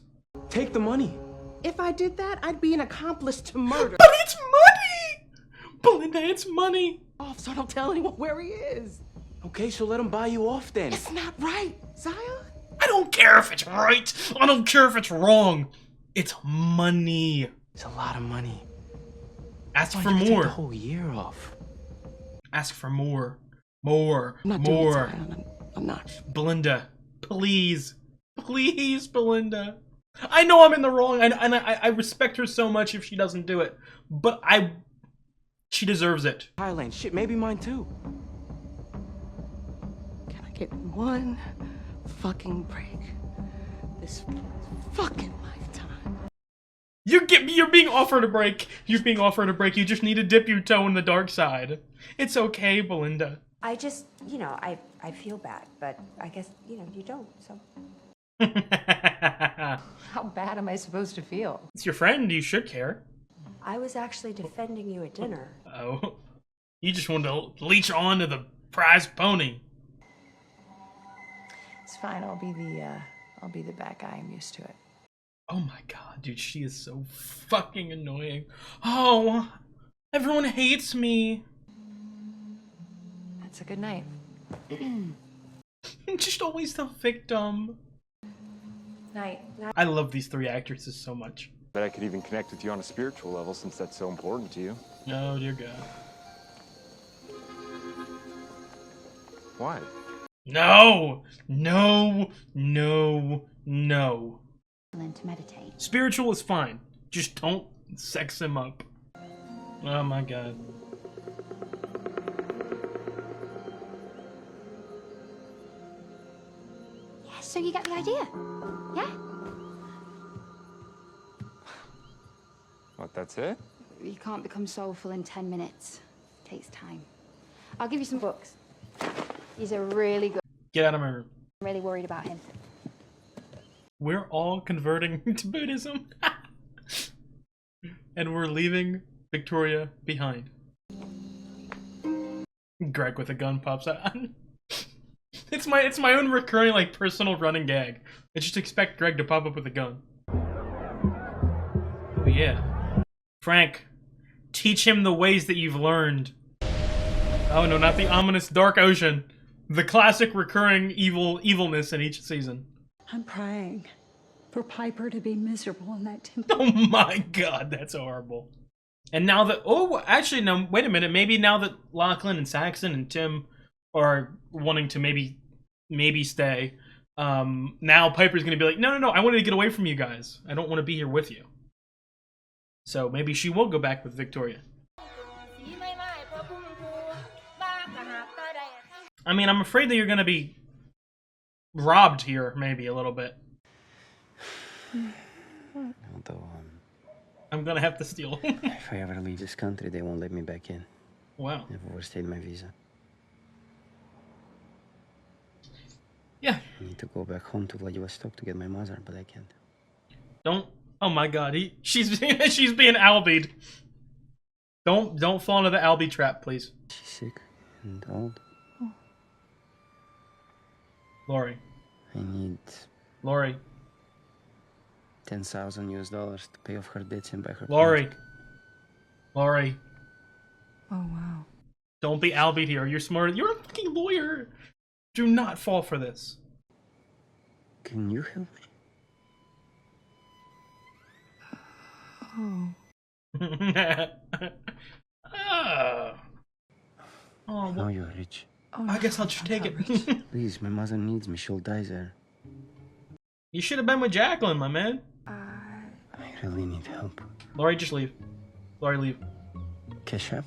Take the money. If I did that, I'd be an accomplice to murder. But it's money! Belinda, it's money. Off, so don't tell anyone where he is. Okay, so let him buy you off then. It's not right, Zaya. I don't care if it's right. I don't care if it's wrong. It's money. It's a lot of money. Ask for You could take more. the whole year off. Ask for more. More. I'm not doing it, More. Zaya. I'm not. Belinda, please. Please, Belinda. I know I'm in the wrong, and I respect her so much if she doesn't do it, but she deserves it. Thailand, shit, maybe mine too. Can I get one fucking break? This fucking lifetime. You're being offered a break. You're being offered a break. You just need to dip your toe in the dark side. It's okay, Belinda. I just, you know, I feel bad, but I guess, you know, you don't, so. How bad am I supposed to feel? It's your friend. You should care. I was actually defending you at dinner. Oh, you just wanted to leech on to the prize pony. It's fine. I'll be the bad guy. I'm used to it. Oh my god, dude, she is so fucking annoying. Oh, everyone hates me. That's a good night. Just always the victim. Night. I love these three actresses so much. Bet I could even connect with you on a spiritual level since that's so important to you. Oh, dear God. Why? No! No! No! No. Learn to meditate. Spiritual is fine. Just don't sex him up. Oh my god. Yeah, so you get the idea? Yeah? What, that's it? You can't become soulful in 10 minutes. It takes time. I'll give you some books. These are really good. Get out of my room. I'm really worried about him. We're all converting to Buddhism. And we're leaving Victoria behind. Greg with a gun pops out. It's my own recurring like personal running gag. I just expect Greg to pop up with a gun. Oh yeah. Frank, teach him the ways that you've learned. Oh no, not the ominous dark ocean. The classic recurring evilness in each season. I'm praying for Piper to be miserable in that temple. Oh my god, that's horrible. And now that, oh, actually, no, wait a minute. Maybe now that Lachlan and Saxon and Tim are wanting to maybe stay, now Piper's gonna be like, no, I wanted to get away from you guys. I don't want to be here with you. So maybe she will go back with Victoria. I mean, I'm afraid that you're gonna be robbed here, maybe a little bit. Although, I'm gonna have to steal. if I ever leave this country, they won't let me back in. Wow. I've overstayed my visa. Yeah. I need to go back home to Vladivostok to get my mother, but I can't. Don't. Oh my god, she's being Albied. Don't fall into the Albie trap, please. She's sick and old. Lori. I need Lori. $10,000 to pay off her debts and buy her. Lori. Lori. Oh wow. Don't be Albie here. You're smart. You're a fucking lawyer. Do not fall for this. Can you help me? Oh. Oh, well, you're rich. Oh, I guess I'll just take it. Please, my mother needs me. She'll die there. You should have been with Jacqueline, my man. I really need help. Lori, just leave. Lori, leave. Cash up?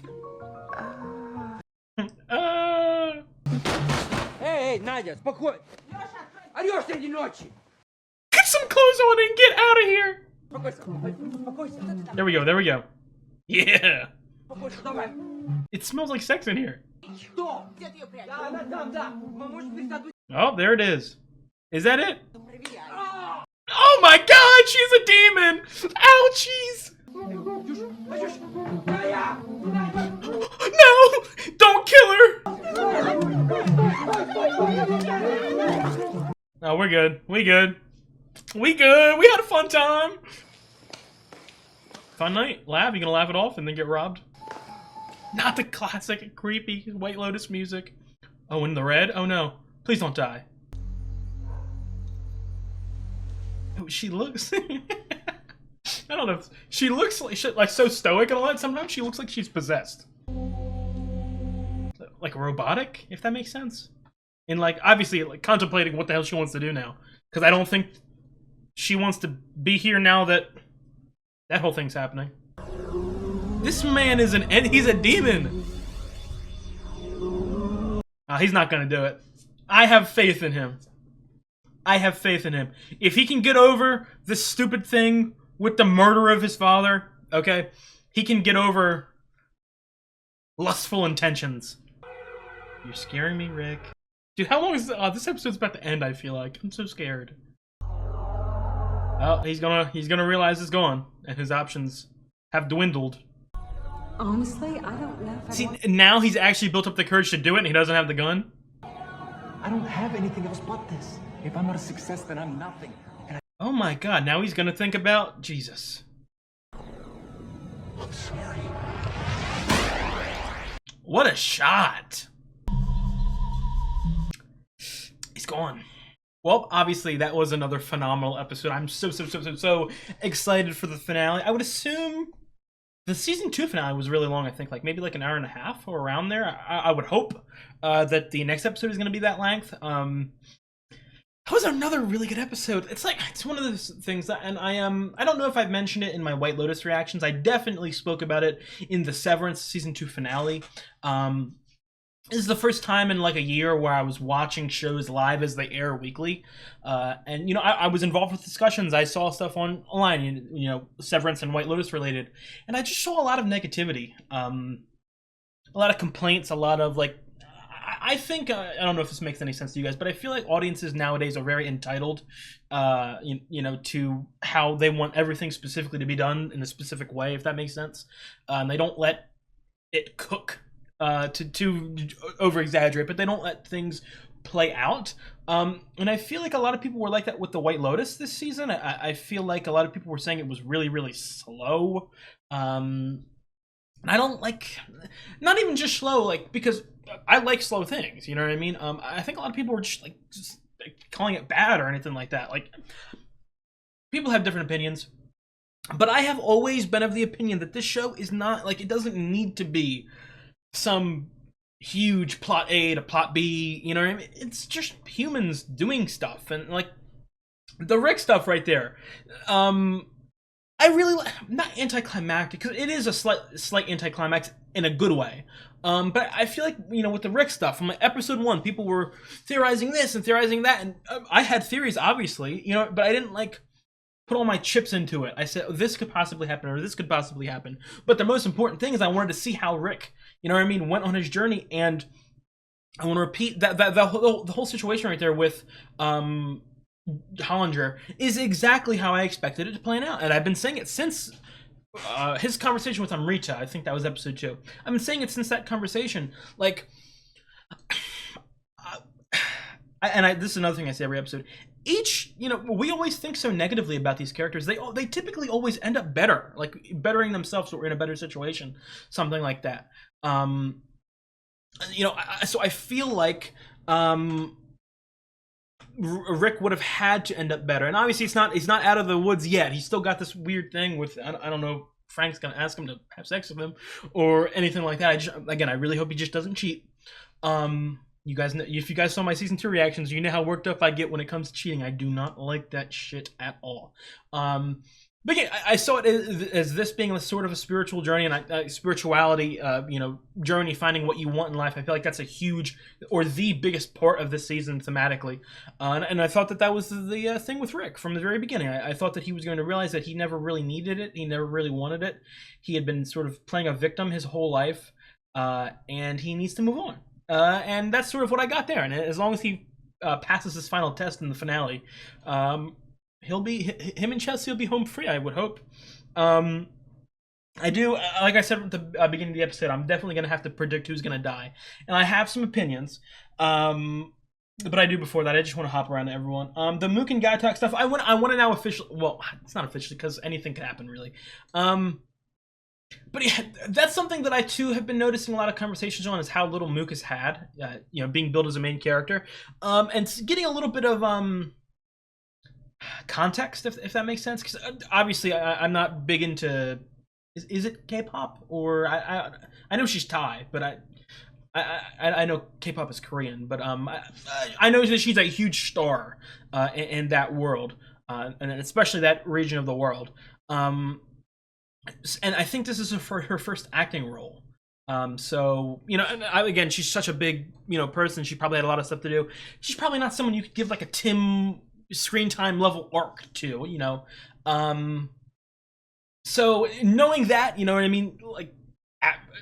Эй, Надя, спокойно. Орешь среди ночи. Get some clothes on and get out of here. Успокойся. There we go. There we go. Yeah. Успокойся, давай. It smells like sex in here. Что? Где ты ее прячешь? Да, там, да. Может, перестать... Oh, there it is. Is that it? Oh my god, she's a demon! Ouchies! No! Don't kill her! Oh, we're good. We good. We good. We had a fun time. Fun night. Laugh. You gonna laugh it off and then get robbed? Not the classic creepy White Lotus music. Oh, in the red? Oh no. Please don't die. Oh, she looks... I don't know. She looks like so stoic and all that. Sometimes she looks like she's possessed. Like robotic, if that makes sense. and like obviously like contemplating what the hell she wants to do now, because I don't think she wants to be here now that that whole thing's happening. This man is he's a demon. He's not gonna do it. I have faith in him. I have faith in him. If he can get over this stupid thing with the murder of his father, okay, he can get over lustful intentions. You're scaring me, Rick. Dude, how long is this episode's about to end? I feel like I'm so scared. Oh, he's gonna realize it's gone, and his options have dwindled. Honestly, I don't know if See, now he's actually built up the courage to do it, and he doesn't have the gun. I don't have anything else but this. If I'm not a success, then I'm nothing. Oh my God! Now he's gonna think about Jesus. I'm sorry. What a shot! He's gone. Well, obviously that was another phenomenal episode. I'm so excited for the finale. I would assume the season 2 finale was really long. I think like maybe like an hour and a half or around there. I would hope that the next episode is going to be that length. That was another really good episode. It's like it's one of those things that, and I don't know if I've mentioned it in my White Lotus reactions. I definitely spoke about it in the Severance season 2 finale. This is the first time in like a year where I was watching shows live as they air weekly, and you know I was involved with discussions. I saw stuff online, you know, Severance and White Lotus related, and I just saw a lot of negativity, a lot of complaints, a lot of like. I think I don't know if this makes any sense to you guys, but I feel like audiences nowadays are very entitled, you know, to how they want everything specifically to be done in a specific way, if that makes sense. They don't let it cook. To over exaggerate, but they don't let things play out. And I feel like a lot of people were like that with the White Lotus this season. I feel like a lot of people were saying it was really slow. And I don't like, not even just slow, like because I like slow things. You know what I mean? I think a lot of people were just calling it bad or anything like that. Like people have different opinions. But I have always been of the opinion that this show is not like it doesn't need to be some huge plot A to plot B, you know what I mean? It's just humans doing stuff, and like the Rick stuff right there. I really not anticlimactic because it is a slight anticlimax in a good way. But I feel like you know with the Rick stuff from like episode 1, people were theorizing this and theorizing that, and I had theories obviously, you know, but I didn't like put all my chips into it. I said, oh, this could possibly happen, or this could possibly happen. But the most important thing is I wanted to see how Rick, you know what I mean, went on his journey. And I want to repeat that the whole situation right there with Hollinger is exactly how I expected it to plan out. And I've been saying it since his conversation with Amrita. I think that was episode 2. I've been saying it since that conversation. Like, this is another thing I say every episode. You know, we always think so negatively about these characters. They typically always end up better, like bettering themselves or in a better situation, something like that. You know, so I feel like Rick would have had to end up better, and obviously he's not out of the woods yet. He's still got this weird thing with I don't know. Frank's gonna ask him to have sex with him or anything like that. I really hope he just doesn't cheat. You guys know, if you guys saw my season 2 reactions, you know how worked up I get when it comes to cheating. I do not like that shit at all. But yeah, I saw it as this being a sort of a spiritual journey and spirituality, you know, journey, finding what you want in life. I feel like that's a huge or the biggest part of this season thematically. And I thought that was the thing with Rick from the very beginning. I thought that he was going to realize that he never really needed it. He never really wanted it. He had been sort of playing a victim his whole life, and he needs to move on. And that's sort of what I got there. And as long as he passes his final test in the finale, him and Chelsea will be home free, I would hope. I do, like I said at the beginning of the episode, I'm definitely going to have to predict who's going to die. And I have some opinions. But I do before that, I just want to hop around to everyone. The Mook and Guy Talk stuff, I want to now officially, well, it's not officially because anything could happen really. But yeah, that's something that I too have been noticing a lot of conversations on, is how little Mook has had, you know, being built as a main character, and getting a little bit of context, if that makes sense. Because obviously I'm not big into, is it K-pop, or I know she's Thai, but I know K-pop is Korean, but I know that she's a huge star in that world, and especially that region of the world. And I think this is her first acting role. So again, she's such a big person. She probably had a lot of stuff to do. She's probably not someone you could give like a Tim screen time level arc to. So knowing that, you know what I mean, like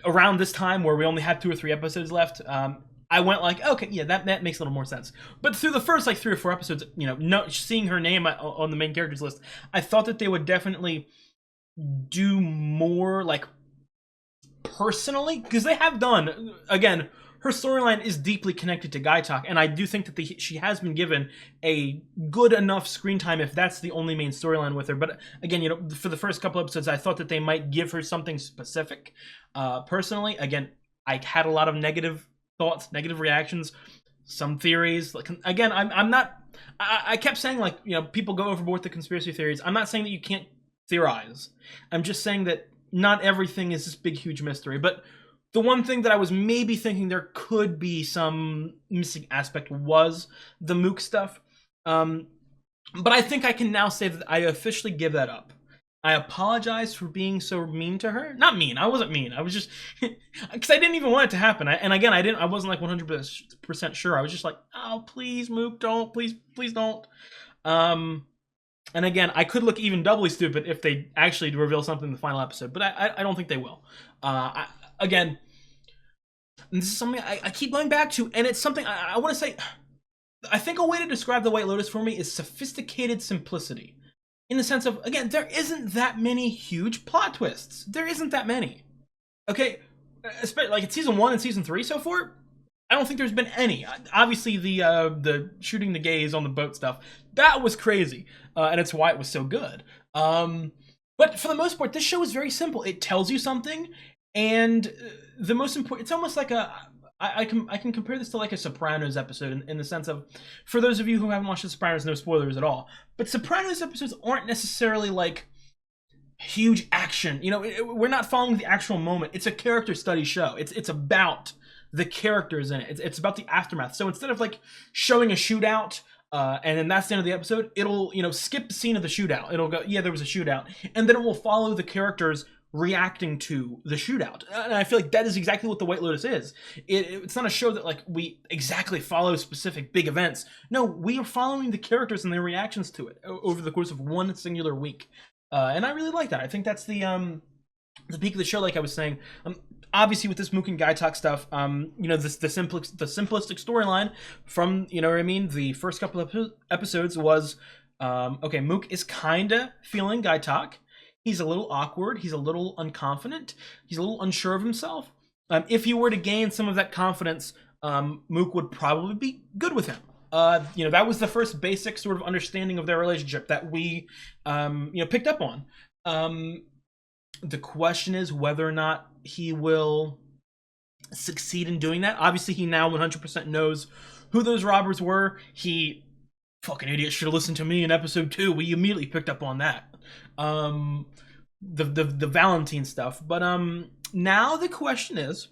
around this time where we only had 2 or 3 episodes left, I went like, okay, yeah, that makes a little more sense. But through the first like 3 or 4 episodes, seeing her name on the main characters list, I thought that they would definitely do more like personally, because they have done, again, her storyline is deeply connected to Gaitak, and I do think that she has been given a good enough screen time if that's the only main storyline with her. But again, for the first couple episodes, I thought that they might give her something specific. Personally, again, I had a lot of negative thoughts, negative reactions, some theories. Like, again, I'm not. I kept saying like people go overboard with the conspiracy theories. I'm not saying that you can't theorize. I'm just saying that not everything is this big huge mystery. But the one thing that I was maybe thinking there could be some missing aspect was the Mook stuff. But I think I can now say that I officially give that up. I apologize for being so mean to her. Not mean. I wasn't mean. I was just because I didn't even want it to happen. I wasn't like 100% sure. I was just like, oh, please, Mook, don't. Please don't. And again, I could look even doubly stupid if they actually reveal something in the final episode, but I don't think they will. Again, this is something I keep going back to, and it's something I want to say. I think a way to describe The White Lotus for me is sophisticated simplicity. In the sense of, again, there isn't that many huge plot twists. There isn't that many. Okay? Especially, like, it's season 1 and season 3 so far, I don't think there's been any. Obviously, the shooting the gays on the boat stuff, that was crazy. And it's why it was so good. But for the most part, this show is very simple. It tells you something, and the most important, it's almost like I can compare this to like a Sopranos episode in the sense of, for those of you who haven't watched The Sopranos, no spoilers at all, but Sopranos episodes aren't necessarily like huge action. We're not following the actual moment. It's a character study show. It's about the characters in it. It's about the aftermath. So instead of like showing a shootout, and then that's the end of the episode, it'll skip the scene of the shootout. It'll go, yeah, there was a shootout, and then it will follow the characters reacting to the shootout. And I feel like that is exactly what The White Lotus is. It's not a show that like we exactly follow specific big events. No, we are following the characters and their reactions to it over the course of one singular week. And I really like that. I think that's the peak of the show, like I was saying. Obviously, with this Mook and Gaitak stuff, the simplistic storyline from, the first couple of episodes was, okay, Mook is kinda feeling Gaitak. He's a little awkward. He's a little unconfident. He's a little unsure of himself. If he were to gain some of that confidence, Mook would probably be good with him. That was the first basic sort of understanding of their relationship that we, picked up on. The question is whether or not he will succeed in doing that. Obviously, he now 100% knows who those robbers were. He, fucking idiot, should have listened to me in episode 2. We immediately picked up on that. The Valentine stuff. But now the question is,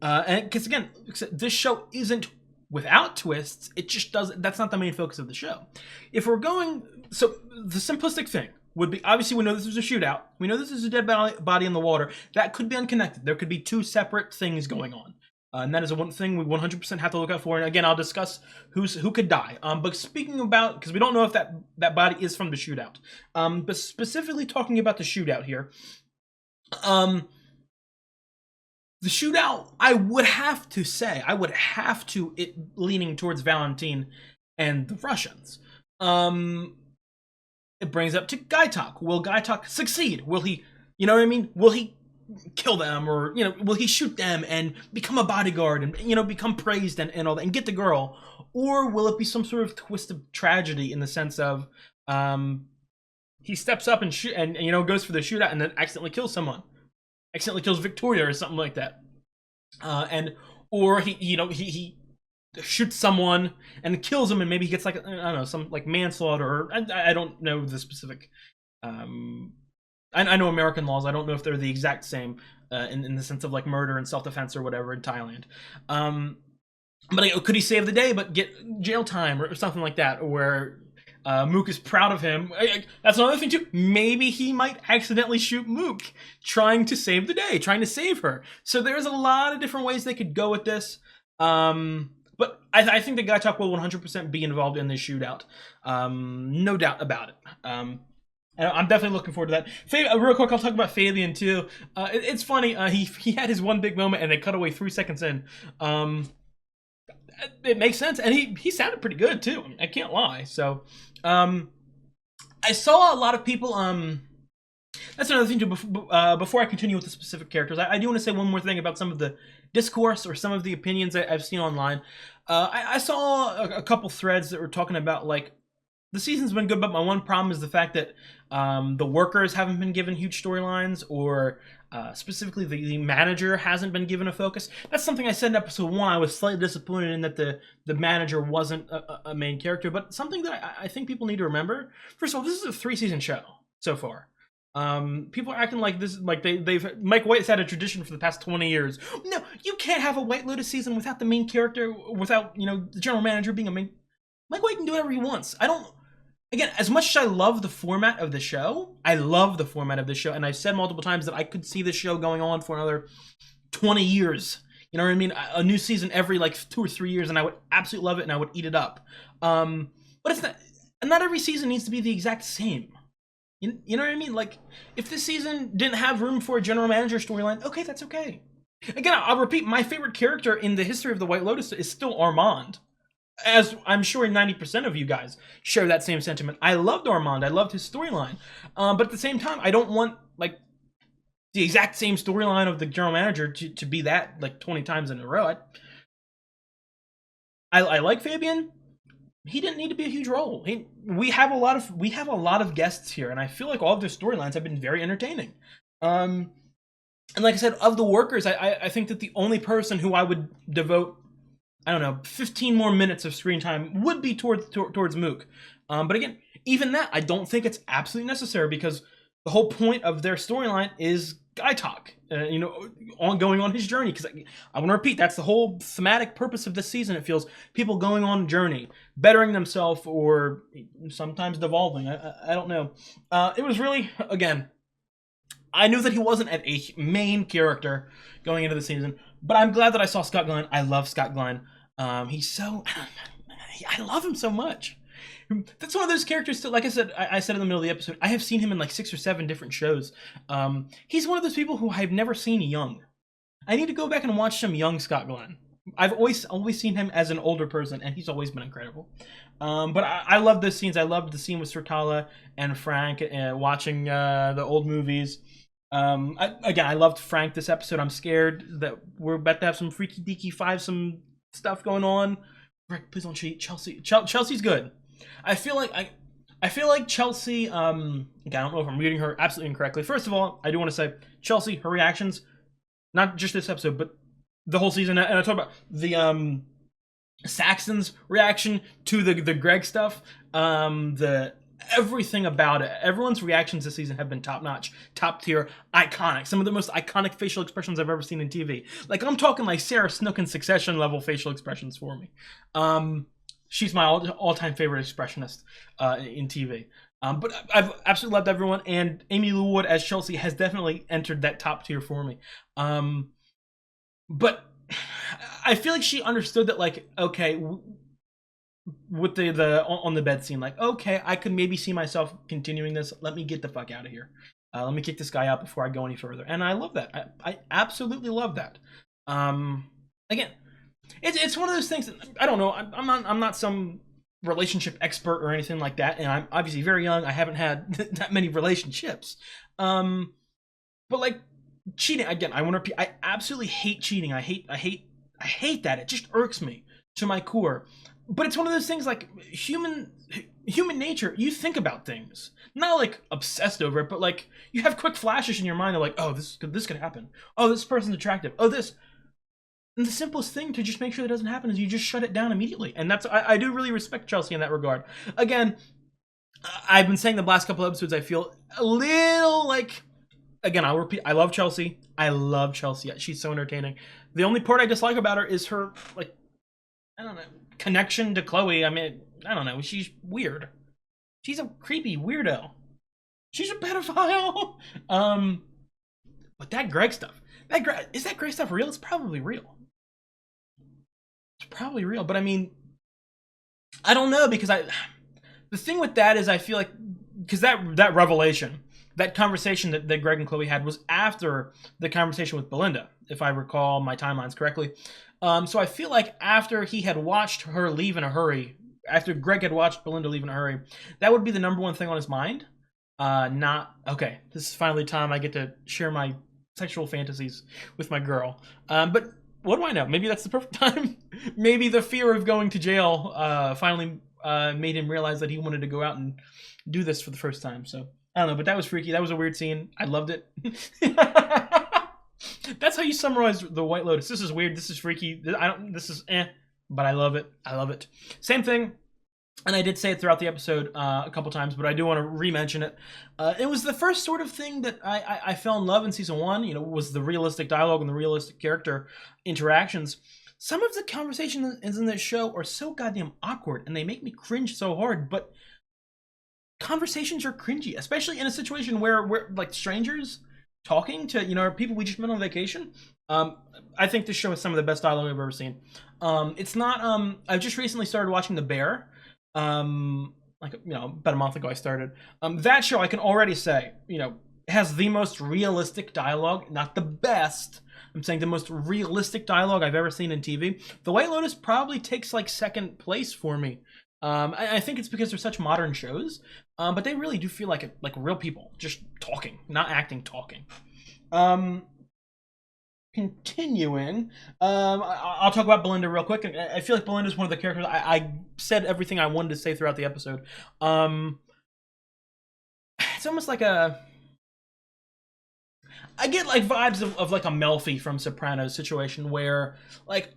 and because again, this show isn't without twists. It just doesn't. That's not the main focus of the show. If we're going, so the simplistic thing would be, obviously we know this is a shootout. We know this is a dead body in the water. That could be unconnected. There could be 2 separate things going on. And that is one thing we 100% have to look out for. And again, I'll discuss who could die. But speaking about, because we don't know if that body is from the shootout. But specifically talking about the shootout here. The shootout, I would have to say, it leaning towards Valentine and the Russians. It brings up to Gaitak. Will Gaitak succeed? Will he, will he kill them, or will he shoot them and become a bodyguard and become praised and all that and get the girl? Or will it be some sort of twist of tragedy in the sense of he steps up and goes for the shootout and then accidentally kills someone, accidentally kills Victoria or something like that, or he shoots someone and kills him, and maybe he gets like, I don't know, some like manslaughter, or I don't know the specific I know American laws. I don't know if they're the exact same in the sense of like murder and self-defense or whatever in Thailand. But could he save the day but get jail time or something like that? Where Mook is proud of him. That's another thing too. Maybe he might accidentally shoot Mook trying to save the day, trying to save her. So there's a lot of different ways they could go with this. But I think the Guy Talk will 100% be involved in this shootout. No doubt about it. And I'm definitely looking forward to that. Real quick, I'll talk about Fabian too. It's funny. He had his one big moment and they cut away 3 seconds in. It makes sense, and he sounded pretty good too. I can't lie. So, I saw a lot of people. That's another thing too. Before I continue with the specific characters, I do want to say one more thing about some of the discourse or some of the opinions I've seen online. I saw a couple threads that were talking about like the season's been good, but my one problem is the fact that the workers haven't been given huge storylines, or specifically the manager hasn't been given a focus. That's something I said in episode 1. I was slightly disappointed in that the manager wasn't a main character, but something that I think people need to remember. First of all, this is a 3-season show so far. People are acting like this, like they've Mike White's had a tradition for the past 20 years. No, you can't have a White Lotus season without the main character, without the general manager being a main. Mike White can do whatever he wants. Again, as much as I love the format of the show, and I've said multiple times that I could see this show going on for another 20 years. You know what I mean? A new season every like 2 or 3 years, and I would absolutely love it, and I would eat it up. But it's not every season needs to be the exact same. You know what I mean? Like, if this season didn't have room for a general manager storyline, okay, that's okay. Again, I'll repeat, my favorite character in the history of the White Lotus is still Armand. As I'm sure 90% of you guys share that same sentiment. I loved Armand. I loved his storyline. But at the same time, I don't want like the exact same storyline of the general manager to be that like 20 times in a row. I like Fabian. He didn't need to be a huge role. We have a lot of guests here, and I feel like all of their storylines have been very entertaining. And like I said, of the workers, I think that the only person who I would devote 15 more minutes of screen time would be towards Mook. But again, even that, I don't think it's absolutely necessary, because the whole point of their storyline is Guy Talk, going on his journey. Because I want to repeat, that's the whole thematic purpose of this season. It feels people going on a journey, bettering themselves, or sometimes devolving. I don't know. It was really, again, I knew that he wasn't a main character going into the season, but I'm glad that I saw Scott Glenn. I love Scott Glenn. He's so, I love him so much. That's one of those characters too. Like I said in the middle of the episode, I have seen him in like 6 or 7 different shows. He's one of those people who I've never seen young. I need to go back and watch some young Scott Glenn. I've always seen him as an older person, and he's always been incredible. But I love those scenes. I loved the scene with Sertala and Frank watching the old movies. I loved Frank this episode. I'm scared that we're about to have some freaky deaky 5-some stuff going on. Rick, please don't cheat. Chelsea's good. I feel like Chelsea. I don't know if I'm reading her absolutely incorrectly. First of all, I do want to say Chelsea, her reactions, not just this episode, but the whole season. And I talk about the Saxon's reaction to the Greg stuff. Everything about it. Everyone's reactions this season have been top-notch, top-tier, iconic. Some of the most iconic facial expressions I've ever seen in TV. Like, I'm talking like Sarah Snook in Succession level facial expressions for me. She's my all-time favorite expressionist in TV. But I've absolutely loved everyone, and Amy Lou Wood as Chelsea has definitely entered that top tier for me. But I feel like she understood that, like, okay, with the on the bed scene, like, okay, I could maybe see myself continuing this. Let me get the fuck out of here. Let me kick this guy out before I go any further. And I love that. I absolutely love that. Again, it's one of those things that, I don't know. I'm not some relationship expert or anything like that, and I'm obviously very young. I haven't had that many relationships. But like cheating, again, I want to repeat, I absolutely hate cheating. I hate that. It just irks me to my core. But it's one of those things, like human nature. You think about things, not like obsessed over it, but like you have quick flashes in your mind of like, oh, this could happen. Oh, this person's attractive. Oh, this. And the simplest thing to just make sure that doesn't happen is you just shut it down immediately. And that's, I do really respect Chelsea in that regard. Again, I've been saying the last couple episodes, I feel a little like, again, I'll repeat, I love Chelsea. I love Chelsea. She's so entertaining. The only part I dislike about her is her, like, I don't know, connection to Chloe. I mean, I don't know. She's weird. She's a creepy weirdo. She's a pedophile. But that Greg stuff. Is that Greg stuff real? It's probably real. It's probably real. But I mean, I don't know, because the thing with that is I feel like, because that revelation, that conversation that Greg and Chloe had was after the conversation with Belinda, if I recall my timelines correctly. So I feel like after he had watched her leave in a hurry, after Greg had watched Belinda leave in a hurry, that would be the number one thing on his mind. Not, okay, this is finally time I get to share my sexual fantasies with my girl. But what do I know? Maybe that's the perfect time. Maybe the fear of going to jail finally made him realize that he wanted to go out and do this for the first time. So I don't know, but that was freaky. That was a weird scene. I loved it. That's how you summarize the White Lotus. This is weird. This is freaky. This is but I love it. I love it. Same thing. And I did say it throughout the episode a couple times, but I do want to re-mention it. It was the first sort of thing that I fell in love in season 1. You know, was the realistic dialogue and the realistic character interactions. Some of the conversations in this show are so goddamn awkward, and they make me cringe so hard. But conversations are cringy, especially in a situation where we're like strangers talking to, you know, people we just met on vacation. I think this show is some of the best dialogue I've ever seen. It's not. I've just recently started watching The Bear. Like, you know, about a month ago I started. That show, I can already say, you know, has the most realistic dialogue, not the best. I'm saying the most realistic dialogue I've ever seen in TV. The White Lotus probably takes like second place for me. I think it's because they're such modern shows, but they really do feel like real people just talking, not acting, talking. Continuing, I'll talk about Belinda real quick. I feel like Belinda is one of the characters. I said everything I wanted to say throughout the episode. It's almost like I get like vibes of like a Melfi from Sopranos situation where like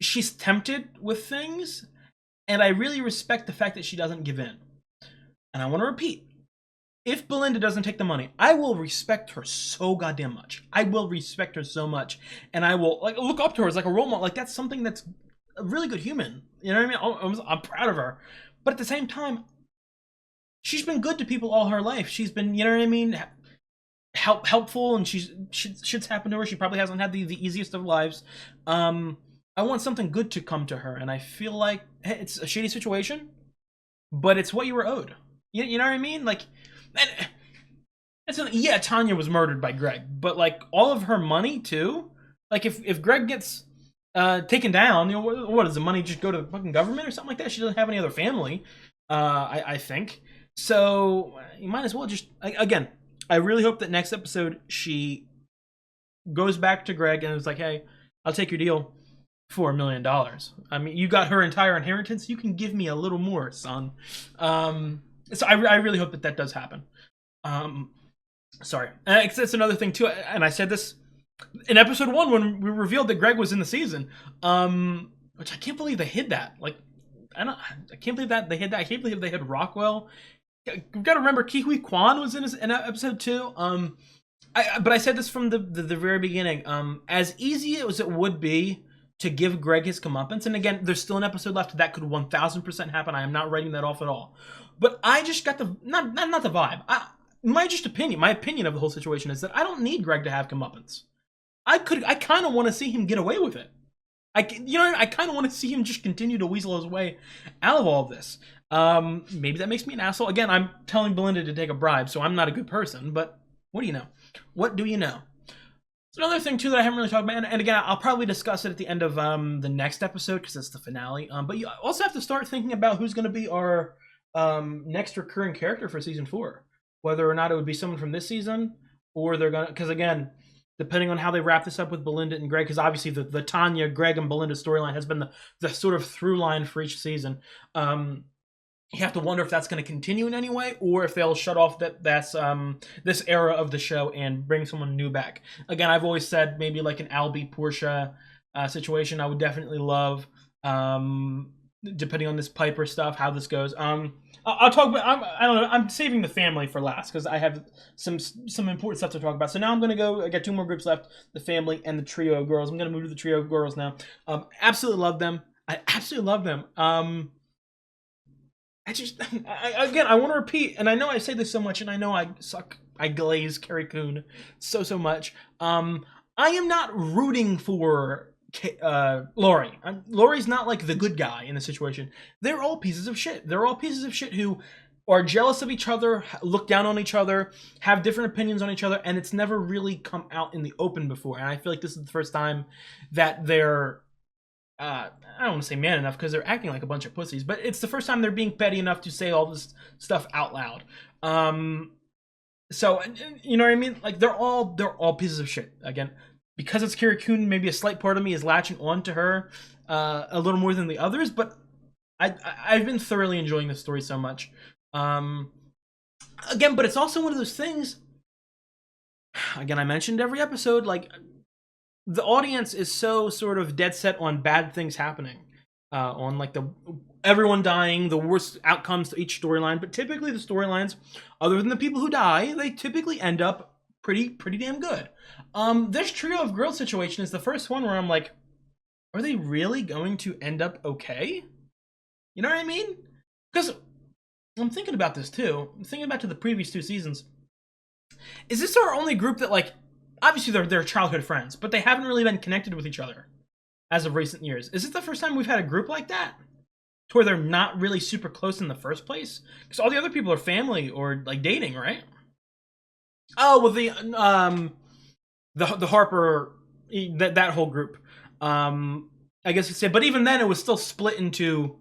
she's tempted with things, and I really respect the fact that she doesn't give in. And I want to repeat, if Belinda doesn't take the money, I will respect her so goddamn much. I will respect her so much, and I will like look up to her as like a role model. Like that's something that's a really good human. You know what I mean? I'm proud of her, but at the same time, she's been good to people all her life. She's been, you know what I mean, helpful, and shit's happened to her. She probably hasn't had the easiest of lives. I want something good to come to her, and I feel like hey, it's a shitty situation, but it's what you were owed. You know what I mean? Like. Yeah, Tanya was murdered by Greg, but like all of her money too. Like if Greg gets taken down, you know, what does the money just go to the fucking government or something like that? She doesn't have any other family, I think. So you might as well just again. I really hope that next episode she goes back to Greg and is like, "Hey, I'll take your deal for $1 million. I mean, you got her entire inheritance. You can give me a little more, son." So I really hope that does happen. Sorry. It's another thing too, and I said this in episode 1 when we revealed that Greg was in the season. Which I can't believe they hid that. Like, I can't believe that they hid that. I can't believe they hid Rockwell. You've got to remember Kiwi Kwan was in episode 2. But I said this from the very beginning. As easy as it would be to give Greg his comeuppance, and again, there's still an episode left that could 1000% happen. I am not writing that off at all. But I just got the not the vibe. My opinion of the whole situation is that I don't need Greg to have comeuppance. I kind of want to see him get away with it. I kind of want to see him just continue to weasel his way out of all of this. Maybe that makes me an asshole. Again, I'm telling Belinda to take a bribe, so I'm not a good person. But what do you know? What do you know? It's another thing too that I haven't really talked about, and again, I'll probably discuss it at the end of the next episode because it's the finale. But you also have to start thinking about who's going to be our next recurring character for season 4. Whether or not it would be someone from this season, or they're gonna, because again, depending on how they wrap this up with Belinda and Greg, because obviously the Tanya, Greg, and Belinda storyline has been the sort of through line for each season. You have to wonder if that's going to continue in any way, or if they'll shut off that's this era of the show and bring someone new back. Again, I've always said maybe like an Albie Portia situation. I would definitely love. depending on this Piper stuff, how this goes. I'll talk about. I don't know. I'm saving the family for last because I have some important stuff to talk about. So now I'm gonna go. I got 2 more groups left: the family and the trio of girls. I'm gonna move to the trio of girls now. Absolutely love them. I absolutely love them. I want to repeat, and I know I say this so much, and I know I suck. I glaze Carrie Coon so much. I am not rooting for Laurie. Laurie's not like the good guy in the situation. They're all pieces of shit. They're all pieces of shit who are jealous of each other, look down on each other, have different opinions on each other, and it's never really come out in the open before. And I feel like this is the first time that they're I don't want to say man enough because they're acting like a bunch of pussies, but it's the first time they're being petty enough to say all this stuff out loud. So you know what I mean? Like they're all pieces of shit. Again, because it's Carrie Coon, maybe a slight part of me is latching on to her a little more than the others, but I've been thoroughly enjoying this story so much. Again, but it's also one of those things. Again, I mentioned every episode, like the audience is so sort of dead set on bad things happening, on like everyone dying, the worst outcomes to each storyline. But typically the storylines, other than the people who die, they typically end up pretty damn good. This trio of girls situation is the first one where I'm like, are they really going to end up okay? You know what I mean? Because I'm thinking about this too. I'm thinking back to the previous 2 seasons. Is this our only group that, like, obviously they're childhood friends, but they haven't really been connected with each other as of recent years? Is it the first time we've had a group like that? To where they're not really super close in the first place? Because all the other people are family or, like, dating, right? Oh, well, the Harper, that whole group. I guess you'd say, but even then it was still split into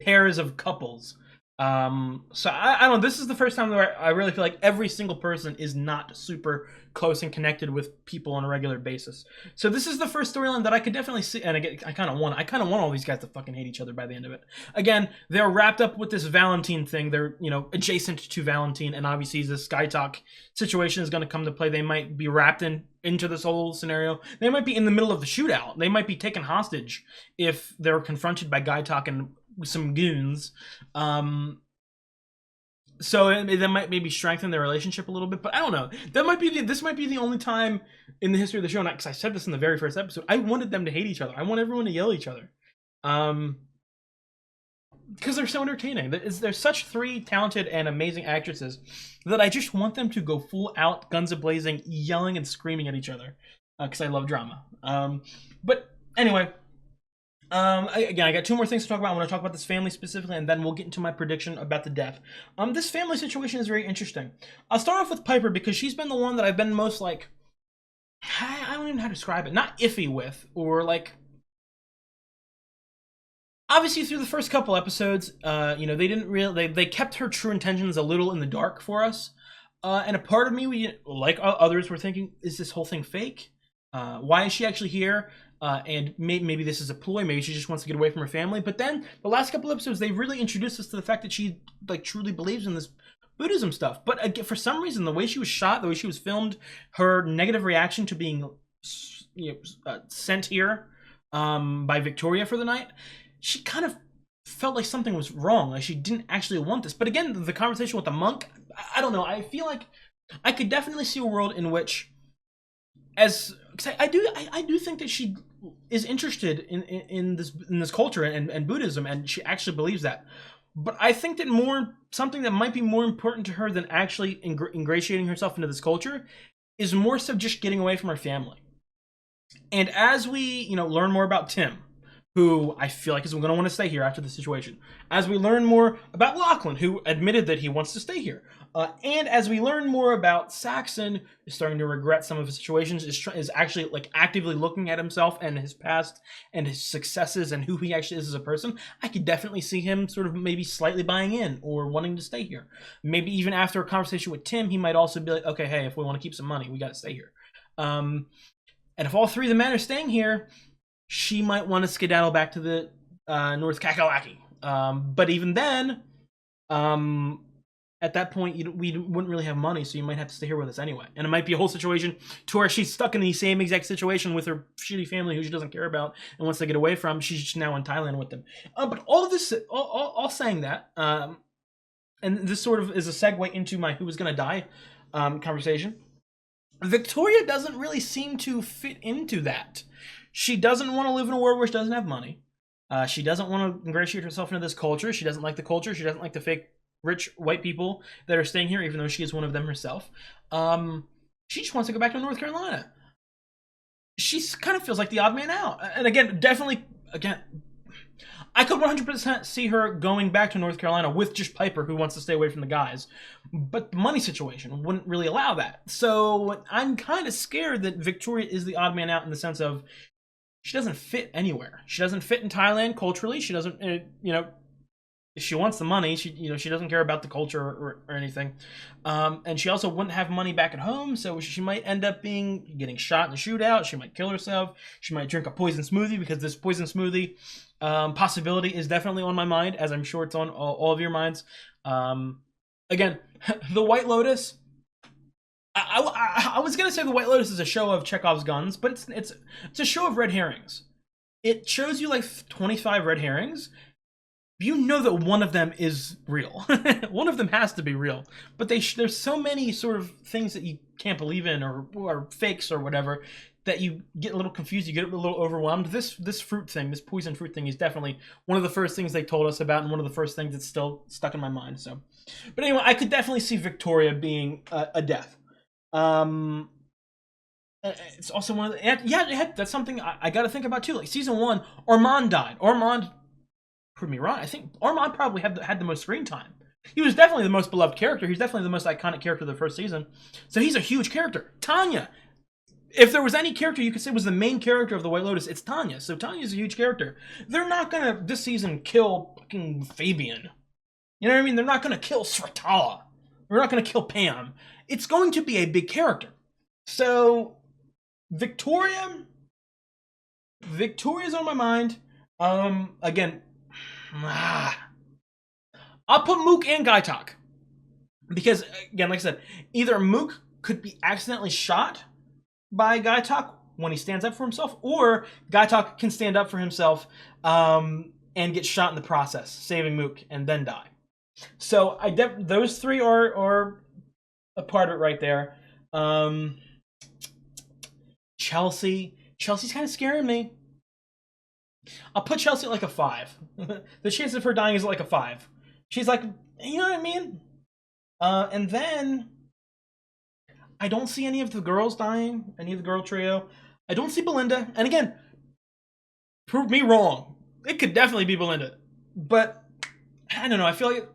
pairs of couples. So I don't know, this is the first time where I really feel like every single person is not super close and connected with people on a regular basis. So this is the first storyline that I could definitely see, and again, I kind of want all these guys to fucking hate each other by the end of it. Again, they're wrapped up with this Valentine thing. They're, you know, adjacent to Valentine, and obviously the Skytalk situation is going to come to play. They might be wrapped into this whole scenario. They might be in the middle of the shootout. They might be taken hostage if they're confronted by Guy Talk and some goons. So that might maybe strengthen their relationship a little bit, but I don't know. This might be the only time in the history of the show, because I said this in the very first episode, I wanted them to hate each other. I want everyone to yell at each other. Because they're so entertaining. They're such 3 talented and amazing actresses that I just want them to go full out, guns a-blazing, yelling and screaming at each other. Because I love drama. But anyway, I got 2 more things to talk about. I want to talk about this family specifically, and then we'll get into my prediction about the death. This family situation is very interesting. I'll start off with Piper because she's been the one that I've been most, like, I don't even know how to describe it. Not iffy with, or like, obviously through the first couple episodes, you know, they kept her true intentions a little in the dark for us. And a part of me, like others, were thinking, is this whole thing fake? Why is she actually here? And maybe this is a ploy. Maybe she just wants to get away from her family. But then the last couple episodes, they really introduced us to the fact that she, like, truly believes in this Buddhism stuff. But again, for some reason, the way she was shot, the way she was filmed, her negative reaction to being, you know, sent here by Victoria for the night, she kind of felt like something was wrong. Like she didn't actually want this. But again, the conversation with the monk, I don't know. I feel like I could definitely see a world in which, I do think that she is interested in this culture and Buddhism, and she actually believes that. But I think that something that might be more important to her than actually ingratiating herself into this culture is more so just getting away from her family. And as we, you know, learn more about Tim, who I feel like is going to want to stay here after the situation, as we learn more about Lachlan, who admitted that he wants to stay here, and as we learn more about Saxon, is starting to regret some of his situations, is actually, like, actively looking at himself and his past and his successes and who he actually is as a person, I could definitely see him sort of maybe slightly buying in or wanting to stay here. Maybe even after a conversation with Tim, he might also be like, okay, hey, if we want to keep some money, we got to stay here. And if all 3 of the men are staying here, she might want to skedaddle back to the North Kakalaki. But even then, at that point, we wouldn't really have money, so you might have to stay here with us anyway. And it might be a whole situation to where she's stuck in the same exact situation with her shitty family who she doesn't care about and wants to get away from. She's just now in Thailand with them. But all of this, all saying that, and this sort of is a segue into my who was going to die conversation. Victoria doesn't really seem to fit into that. She doesn't want to live in a world where she doesn't have money. She doesn't want to ingratiate herself into this culture. She doesn't like the culture. She doesn't like the fake rich white people that are staying here, even though she is one of them herself. She just wants to go back to North Carolina. She kind of feels like the odd man out. And again, I could 100% see her going back to North Carolina with just Piper, who wants to stay away from the guys. But the money situation wouldn't really allow that. So I'm kind of scared that Victoria is the odd man out in the sense of she doesn't fit anywhere. She doesn't fit in Thailand culturally. She doesn't, she wants the money. She doesn't care about the culture or anything. And she also wouldn't have money back at home, so she might end up getting shot in a shootout. She might kill herself. She might drink a poison smoothie, because this poison smoothie possibility is definitely on my mind, as I'm sure it's on all of your minds. Again, the White Lotus. I was gonna say the White Lotus is a show of Chekhov's guns, but it's a show of red herrings. It shows you like 25 red herrings. You know that one of them is real. One of them has to be real. But there's so many sort of things that you can't believe in or fakes or whatever that you get a little confused. You get a little overwhelmed. This fruit thing, this poison fruit thing, is definitely one of the first things they told us about, and one of the first things that's still stuck in my mind. So, but anyway, I could definitely see Victoria being a death. It's also one of the that's something I got to think about too. Like season 1, Armand died. Armand, prove me wrong, I think Armand probably had the most screen time. He was definitely the most beloved character. He's definitely the most iconic character of the first season. So he's a huge character. Tanya, if there was any character you could say was the main character of the White Lotus, it's Tanya. So Tanya's a huge character. They're not gonna this season kill fucking Fabian. You know what I mean? They're not gonna kill Sratala. They're not gonna kill Pam. It's going to be a big character. So Victoria's on my mind. Again, I'll put Mook and Gaitok, because again, like I said, either Mook could be accidentally shot by Gaitok when he stands up for himself, or Gaitok can stand up for himself and get shot in the process, saving Mook, and then die. So those three are a part of it right there. Chelsea's kind of scaring me. I'll put Chelsea at like a 5. The chance of her dying is like a 5. She's like, you know what I mean? And then I don't see any of the girls dying, any of the girl trio. I don't see Belinda. And again, prove me wrong. It could definitely be Belinda. But I don't know. I feel like...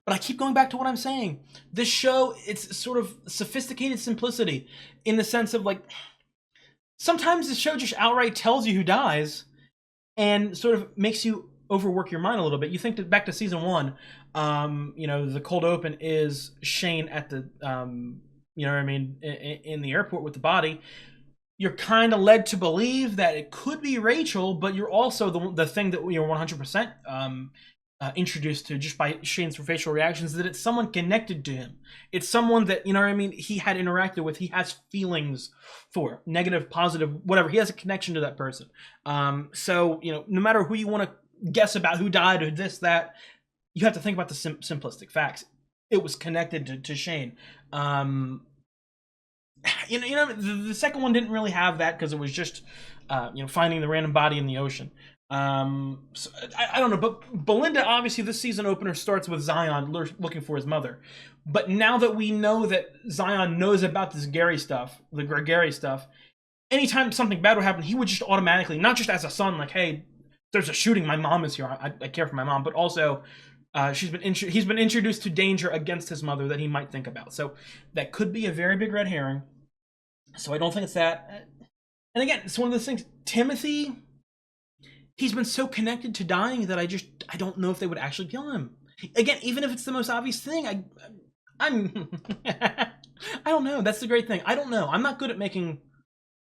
But I keep going back to what I'm saying. This show, it's sort of sophisticated simplicity in the sense of like, sometimes the show just outright tells you who dies and sort of makes you overwork your mind a little bit. You think back to season 1, the cold open is Shane at the, you know what I mean, in the airport with the body. You're kind of led to believe that it could be Rachel, but you're also the thing that you're 100% introduced to just by Shane's facial reactions, that it's someone connected to him. It's someone that, you know what I mean, he had interacted with. He has feelings for, negative, positive, whatever. He has a connection to that person. So, no matter who you want to guess about who died or this, that, you have to think about the simplistic facts. It was connected to Shane. The second one didn't really have that because it was just, finding the random body in the ocean. So I don't know, but Belinda, obviously this season opener starts with Zion looking for his mother. But now that we know that Zion knows about this Gary stuff, the Gregary stuff, anytime something bad would happen, he would just automatically, not just as a son, like, hey, there's a shooting, my mom is here, I care for my mom, but also he's been introduced to danger against his mother that he might think about. So that could be a very big red herring. So I don't think it's that. And again, it's one of those things. Timothy, he's been so connected to dying that I don't know if they would actually kill him. Again, even if it's the most obvious thing, I'm I don't know. That's the great thing. I don't know. I'm not good at making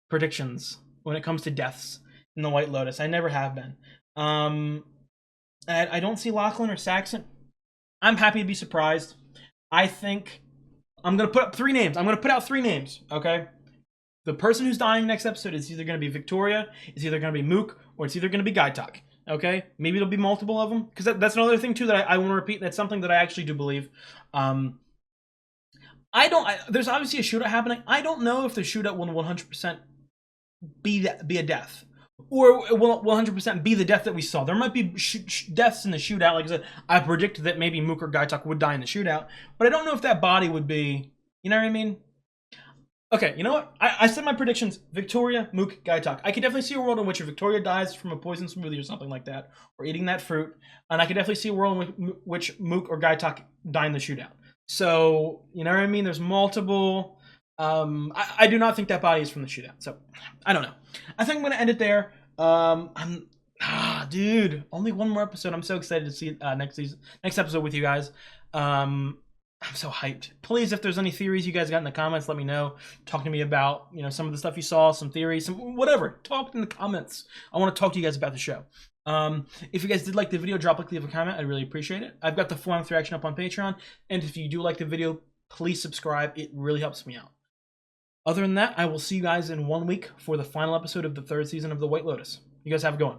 predictions when it comes to deaths in the White Lotus. I never have been. I don't see Lachlan or Saxon. I'm happy to be surprised. I think I'm going to put up 3 names. I'm going to put out 3 names, okay? The person who's dying next episode is either going to be Victoria, it's either going to be Mook, or it's either going to be Gaitak, okay? Maybe it'll be multiple of them, because that's another thing, too, that I want to repeat. That's something that I actually do believe. There's obviously a shootout happening. I don't know if the shootout will 100% be a death, or it will 100% be the death that we saw. There might be deaths in the shootout. Like I said, I predict that maybe Mook or Gaitak would die in the shootout, but I don't know if that body would be, you know what I mean? Okay, you know what? I said my predictions. Victoria, Mook, Gaitak. I could definitely see a world in which Victoria dies from a poison smoothie or something like that, or eating that fruit, and I could definitely see a world in which Mook or Gaitak die in the shootout. So, you know what I mean? There's multiple... I do not think that body is from the shootout, so I don't know. I think I'm gonna end it there. Dude, only one more episode. I'm so excited to see next episode with you guys. I'm so hyped. Please, if there's any theories you guys got in the comments, let me know. Talk to me about, you know, some of the stuff you saw, some theories, some whatever. Talk in the comments. I want to talk to you guys about the show. If you guys did like the video, drop a like, leave a comment. I'd really appreciate it. I've got the full-length reaction up on Patreon, and if you do like the video, please subscribe. It really helps me out. Other than that, I will see you guys in 1 week for the final episode of the 3rd season of The White Lotus. You guys have a good one.